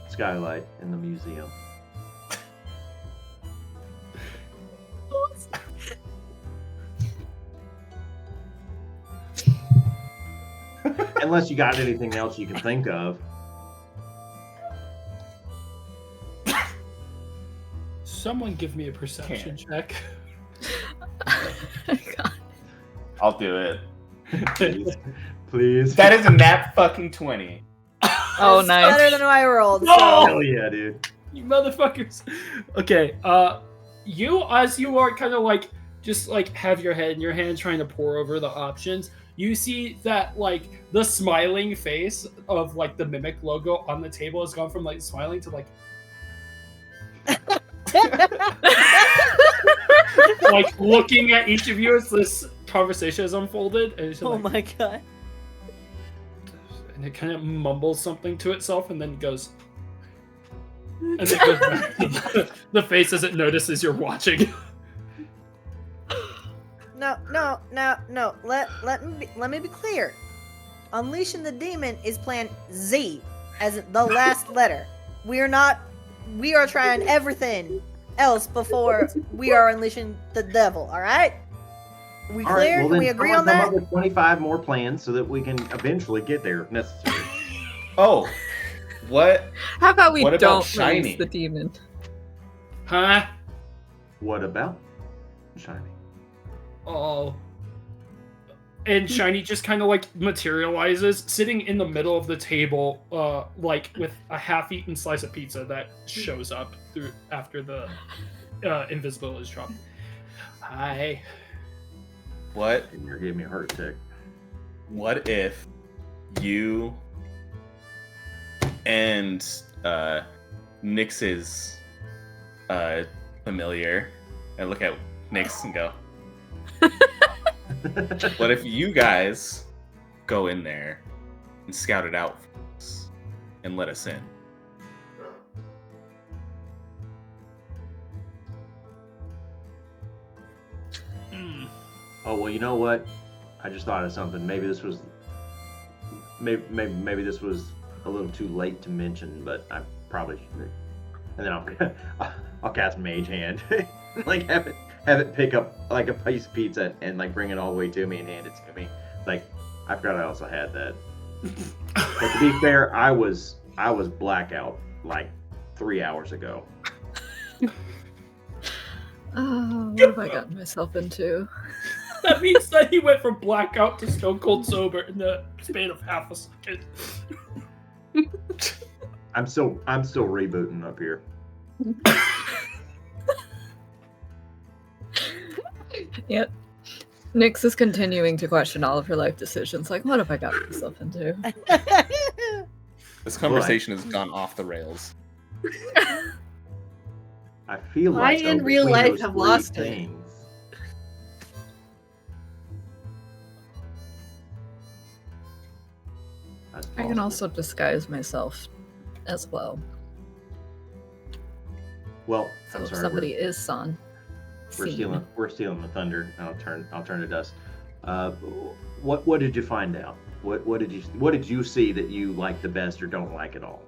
skylight in the museum. Unless you got anything else you can think of. Someone give me a perception check. God. I'll do it. Please. Please. That is a nat fucking 20. Oh, It's nice. better than I rolled. No! So. Hell yeah, dude. You motherfuckers. Okay, you, as you are kind of like, just like have your head in your hand trying to pour over the options, you see that like the smiling face of like the Mimic logo on the table has gone from like smiling to like looking at each of you as this conversation has unfolded, and it's just Oh like, my god. and it kind of mumbles something to itself and then goes. And then goes back to the face as it notices you're watching. No. Let me be clear. Unleashing the demon is plan Z, as in the last letter. We are trying everything else before we are unleashing the devil, alright? We All clear? right, well Can we then agree someone on come that? up with 25 more plans so that we can eventually get there if necessary. Oh, what? How about we What about don't Shiny? release the demon? Huh? What about Shiny? Oh. And Shiny just kind of like materializes, sitting in the middle of the table, like with a half-eaten slice of pizza that shows up through after the invisible is dropped. Hi. What? You're giving me a heart attack. What if you and Nyx's familiar and look at Nyx and go, what if you guys go in there and scout it out for us and let us in? Oh well, you know what? I just thought of something. Maybe this was a little too late to mention, but I probably should. And then I'll cast Mage Hand, like have it pick up like a piece of pizza and like bring it all the way to me and hand it to me. Like I forgot I also had that. But to be fair, I was blackout like 3 hours ago. Oh, what have I gotten myself into? That means that he went from blackout to stone cold sober in the span of half a second. I'm still rebooting up here. Yep. Nyx is continuing to question all of her life decisions. Like, what have I got myself into? This conversation has gone off the rails. I feel I, like in though, real between life, those have three lost it. things, that's I can possible. also disguise myself as well. Well, So I'm if sorry. somebody is Son, We're stealing the thunder. I'll turn to dust. What did you find out? What did you see that you like the best or don't like at all?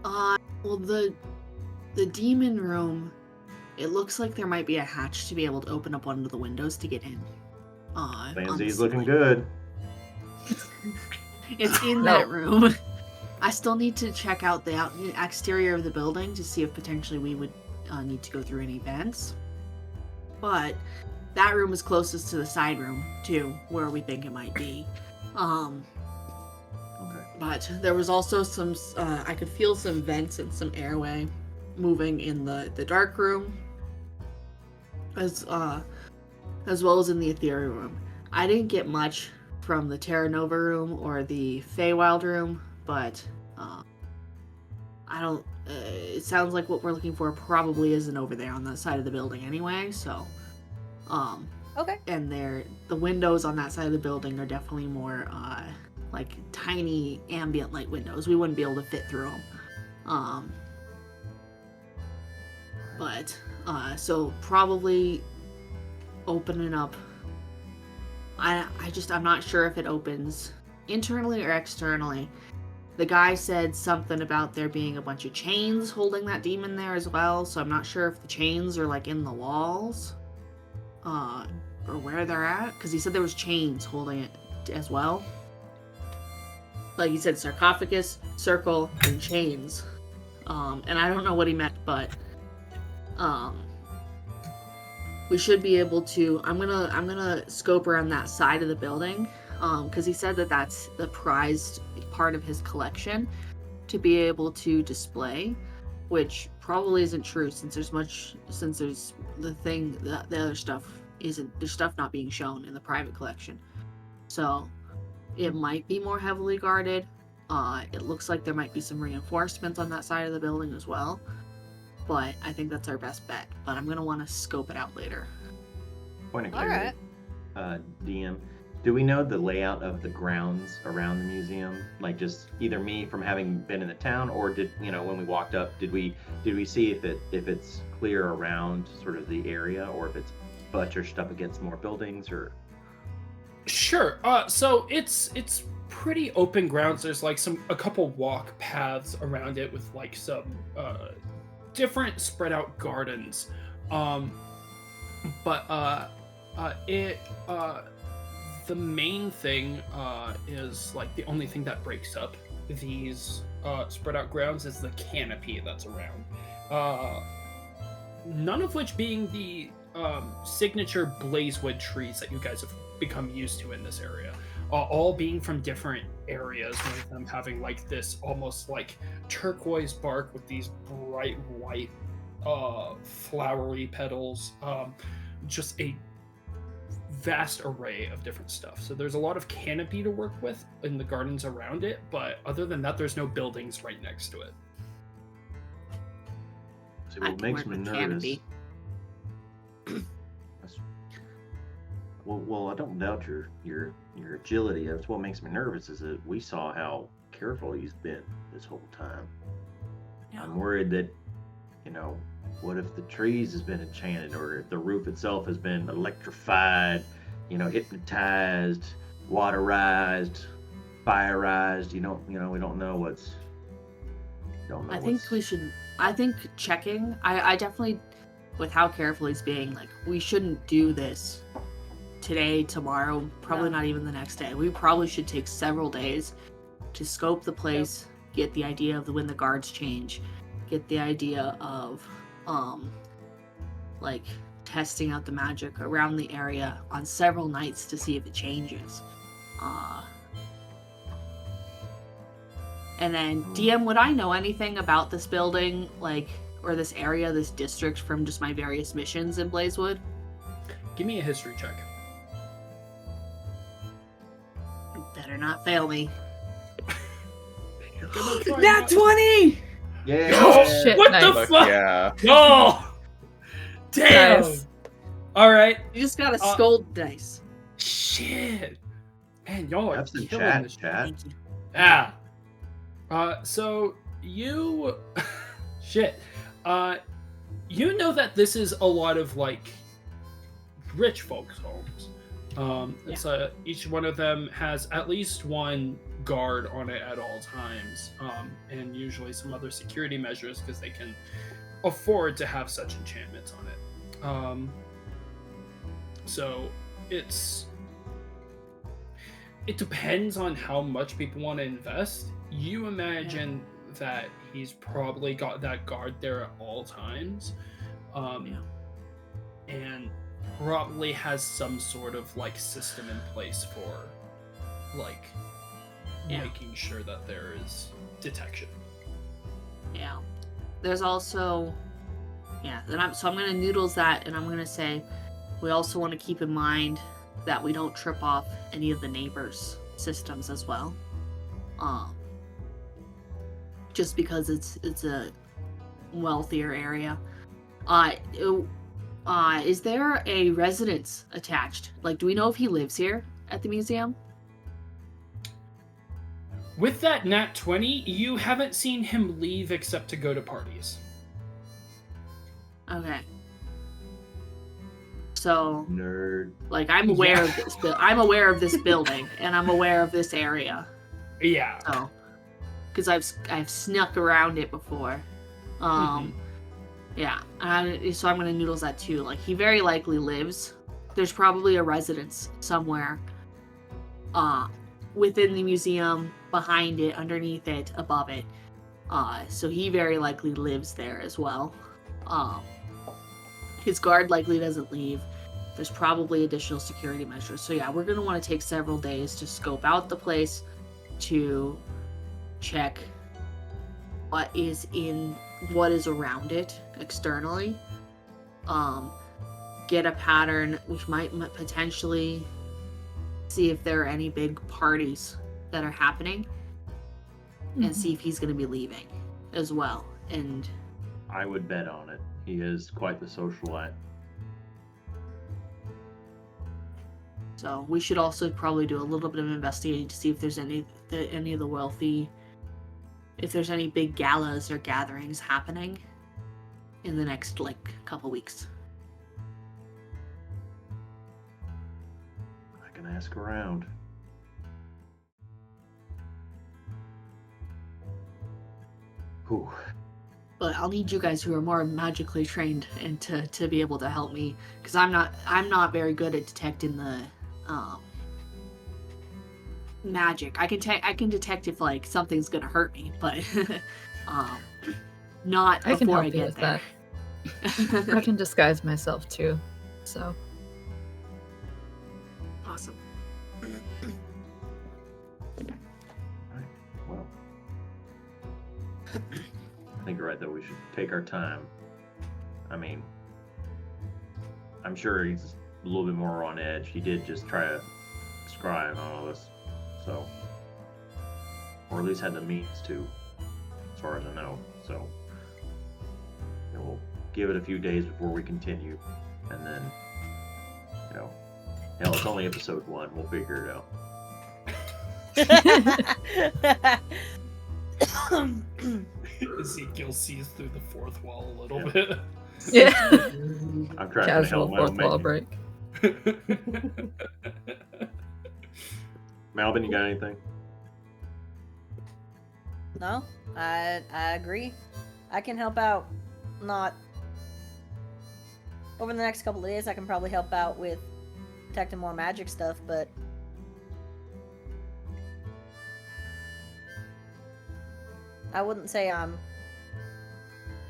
Well, the demon room, it looks like there might be a hatch to be able to open up one of the windows to get in. Lindsay's looking good. It's in that room. I still need to check out the exterior of the building to see if potentially we would need to go through any vents. But that room is closest to the side room, too, where we think it might be. Okay. But there was also some, I could feel some vents and some airway moving in the dark room, as well as in the ethereal room. I didn't get much from the Terra Nova room or the Feywild room, but I don't. It sounds like what we're looking for probably isn't over there on that side of the building anyway. So, Okay. and the windows on that side of the building are definitely more like tiny ambient light windows. We wouldn't be able to fit through them. But so probably opening up. I'm not sure if it opens internally or externally. The guy said something about there being a bunch of chains holding that demon there as well, so I'm not sure if the chains are like in the walls, or where they're at, because he said there was chains holding it as well. Like he said, sarcophagus, circle, and chains. And I don't know what he meant, but we should be able to. I'm gonna scope around that side of the building, because he said that that's the prized part of his collection to be able to display, which probably isn't true since there's the other stuff isn't. There's stuff not being shown in the private collection, so it might be more heavily guarded. It looks like there might be some reinforcements on that side of the building as well. But I think that's our best bet. But I'm going to want to scope it out later. Point of All clarity. right. DM, do we know the layout of the grounds around the museum? Like just either me from having been in the town, or did when we walked up, did we see if it's clear around sort of the area, or if it's buttressed up against more buildings, or? Sure. So it's pretty open grounds. There's like a couple walk paths around it with like some different spread out gardens. But the main thing is like the only thing that breaks up these spread out grounds is the canopy that's around. None of which being the signature blazewood trees that you guys have become used to in this area. All being from different areas, one of them having like this almost like turquoise bark with these bright white flowery petals. Just a vast array of different stuff. So there's a lot of canopy to work with in the gardens around it, but other than that, there's no buildings right next to it. See, I what can makes work me with nervous. canopy. That's- Well, I don't doubt your agility. That's what makes me nervous. Is that we saw how careful he's been this whole time. Yeah. I'm worried that, what if the trees has been enchanted, or if the roof itself has been electrified, hypnotized, waterized, fireized. We don't know what's. Don't know I think we should. I think checking. I definitely, with how careful he's being, like we shouldn't do this today, tomorrow, probably No. not even the next day. We probably should take several days to scope the place, get the idea of when the guards change, get the idea of like testing out the magic around the area on several nights to see if it changes. And then, DM, would I know anything about this building, like, or this area, this district, from just my various missions in Blazewood? Give me a history check. You better not fail me. You're gonna find Nat out. 20! Yeah. Oh, Shit, what nice. the Fuck fuck? yeah. Oh, damn. Nice. All right. You just got a skull dice. Shit. Man, y'all are Have some killing chat, this. chat. Thank you. Yeah. So you, shit. You know that this is a lot of like rich folks' homes. It's each one of them has at least one guard on it at all times, and usually some other security measures because they can afford to have such enchantments on it. So it depends on how much people want to invest. You imagine that he's probably got that guard there at all times, and probably has some sort of like system in place for like making sure that there is detection. Yeah. There's also, so I'm gonna noodles that, and I'm gonna say we also want to keep in mind that we don't trip off any of the neighbors' systems as well. Just because it's a wealthier area. Is there a residence attached? Like, do we know if he lives here at the museum? With that nat 20, you haven't seen him leave except to go to parties. Okay. So, Nerd. like, I'm aware of this. I'm aware of this building, and I'm aware of this area. Yeah. So, because I've snuck around it before. Yeah. So I'm gonna noodles that too. Like, he very likely lives. There's probably a residence somewhere. Within the museum, behind it, underneath it, above it. So he very likely lives there as well. His guard likely doesn't leave. There's probably additional security measures. So yeah, we're going to want to take several days to scope out the place, to check what is around it externally. Get a pattern, which might potentially see if there are any big parties that are happening, and see if he's going to be leaving as well. And I would bet on it. He is quite the socialite. so we should also probably do a little bit of investigating to see if there's any of the wealthy, if there's any big galas or gatherings happening in the next couple weeks. I can ask around. Whew. But I'll need you guys who are more magically trained and to be able to help me, because I'm not very good at detecting the magic. I can detect if something's gonna hurt me, but not I can before help I you get with there. that. I can disguise myself too. So Awesome. Well, I think you're right, though. We should take our time. I mean, I'm sure he's a little bit more on edge. He did just try to scry on all this, so, or at least had the means to, as far as I know. So, we'll give it a few days before we continue, and then, you know, hell, it's only episode 1. We'll figure it out. Ezekiel sees through the fourth wall a little bit. Yeah. I'm trying Casual to help fourth wall break. Malvin, you got anything? No, I agree. I can help out. Not over the next couple of days. I can probably help out with detecting more magic stuff, but I wouldn't say I'm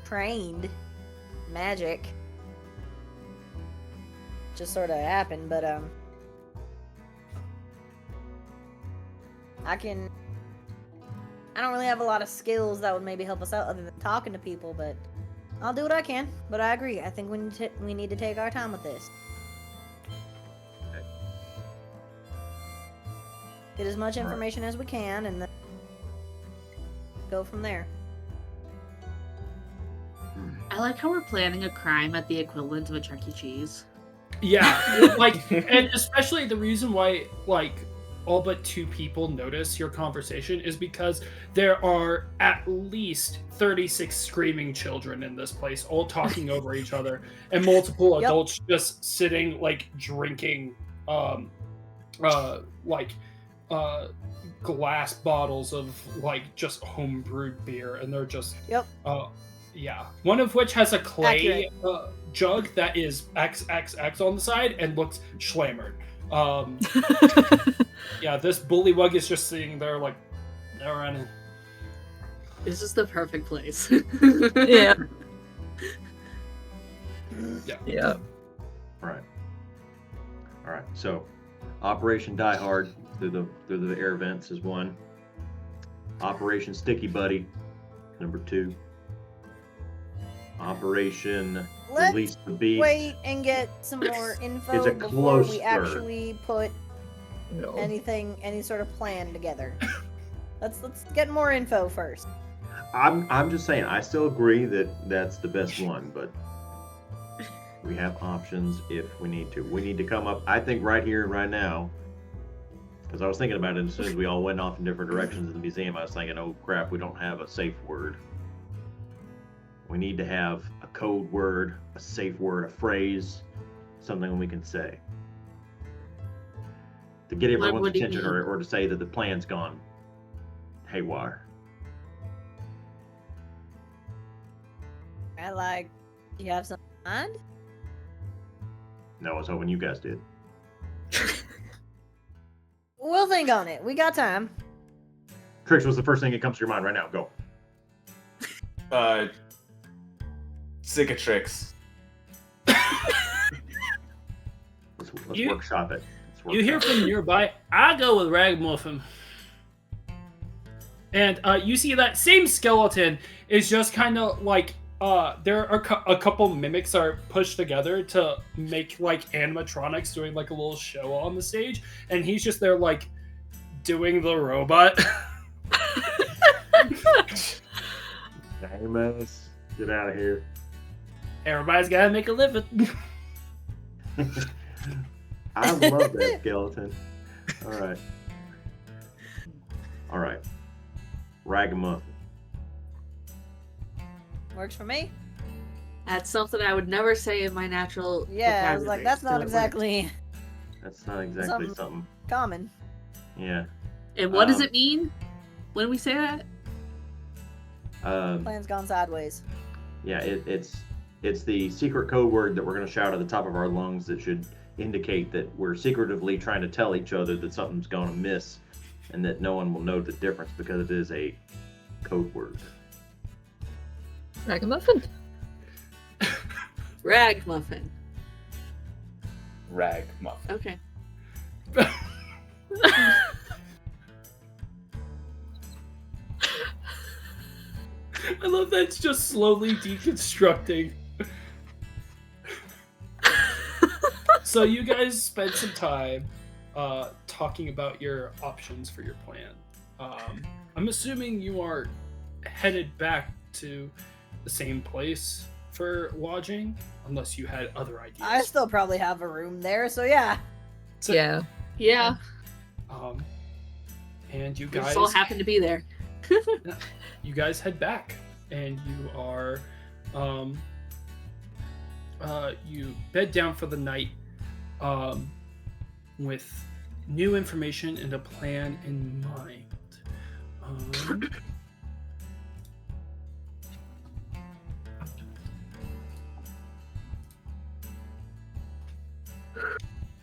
trained in magic. Just sort of happened, but I don't really have a lot of skills that would maybe help us out other than talking to people, but I'll do what I can. But I agree. I think we need to take our time with this. Okay. Get as much information as we can, and then go from there. I like how we're planning a crime at the equivalent of a Chuck E. Cheese. Yeah, like, and especially the reason why, like, all but 2 people notice your conversation is because there are at least 36 screaming children in this place, all talking over each other, and multiple adults just sitting, like, drinking, glass bottles of, like, just homebrewed beer, and they're just, yeah. One of which has a clay jug that is XXX on the side and looks schlammered. Yeah, this bullywug is just sitting there like, never running. This is the perfect place. Yeah. Yeah. All right. So, Operation Die Hard through the air vents is 1. Operation Sticky Buddy, number 2. Operation Release the Beast. Wait and get some more info It's a before close we third. actually put any sort of plan together. Let's get more info first. I'm just saying, I still agree that that's the best one, but we have options if we need to. We need to come up, I think, right here and right now, because I was thinking about it as soon as we all went off in different directions in the museum. I was thinking, oh crap, we don't have a safe word. We need to have a code word, a safe word, a phrase, something we can say to get everyone's attention, or to say that the plan's gone haywire. Do you have something in mind? No, I was hoping you guys did. We'll think on it. We got time. Trix, what's the first thing that comes to your mind right now? Go. Cicatrix. Let's workshop it. You hear from nearby, I go with Ragamuffin. And you see that same skeleton is just kind of like, there are a couple mimics are pushed together to make like animatronics doing like a little show on the stage. And he's just there like doing the robot. Amos, get out of here. Everybody's gotta make a living. I love that skeleton. All right. Ragamuffin. Works for me. That's something I would never say in my natural. Yeah, I was like, that's not vocabulary, exactly something common. Yeah. And what does it mean when we say that? Plan's gone sideways. Yeah, it's the secret code word that we're going to shout at the top of our lungs that should indicate that we're secretively trying to tell each other that something's going to miss, and that no one will know the difference because it is a code word. Ragamuffin. Ragmuffin. Ragmuffin. Okay. I love that it's just slowly deconstructing. So you guys spent some time talking about your options for your plan. I'm assuming you are headed back to the same place for lodging, unless you had other ideas. I still probably have a room there, so yeah. So, Yeah. Yeah. And you We guys just all happen to be there. you guys head back, and you are you bed down for the night with new information and a plan in mind.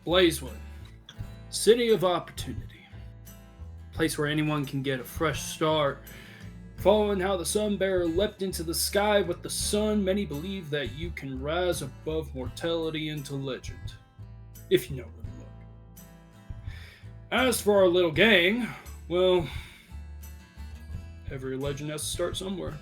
Blazewood, city of opportunity, place where anyone can get a fresh start. Following how the sun bearer leapt into the sky with the sun, many believe that you can rise above mortality into legend, if you know where to look. As for our little gang, well, every legend has to start somewhere.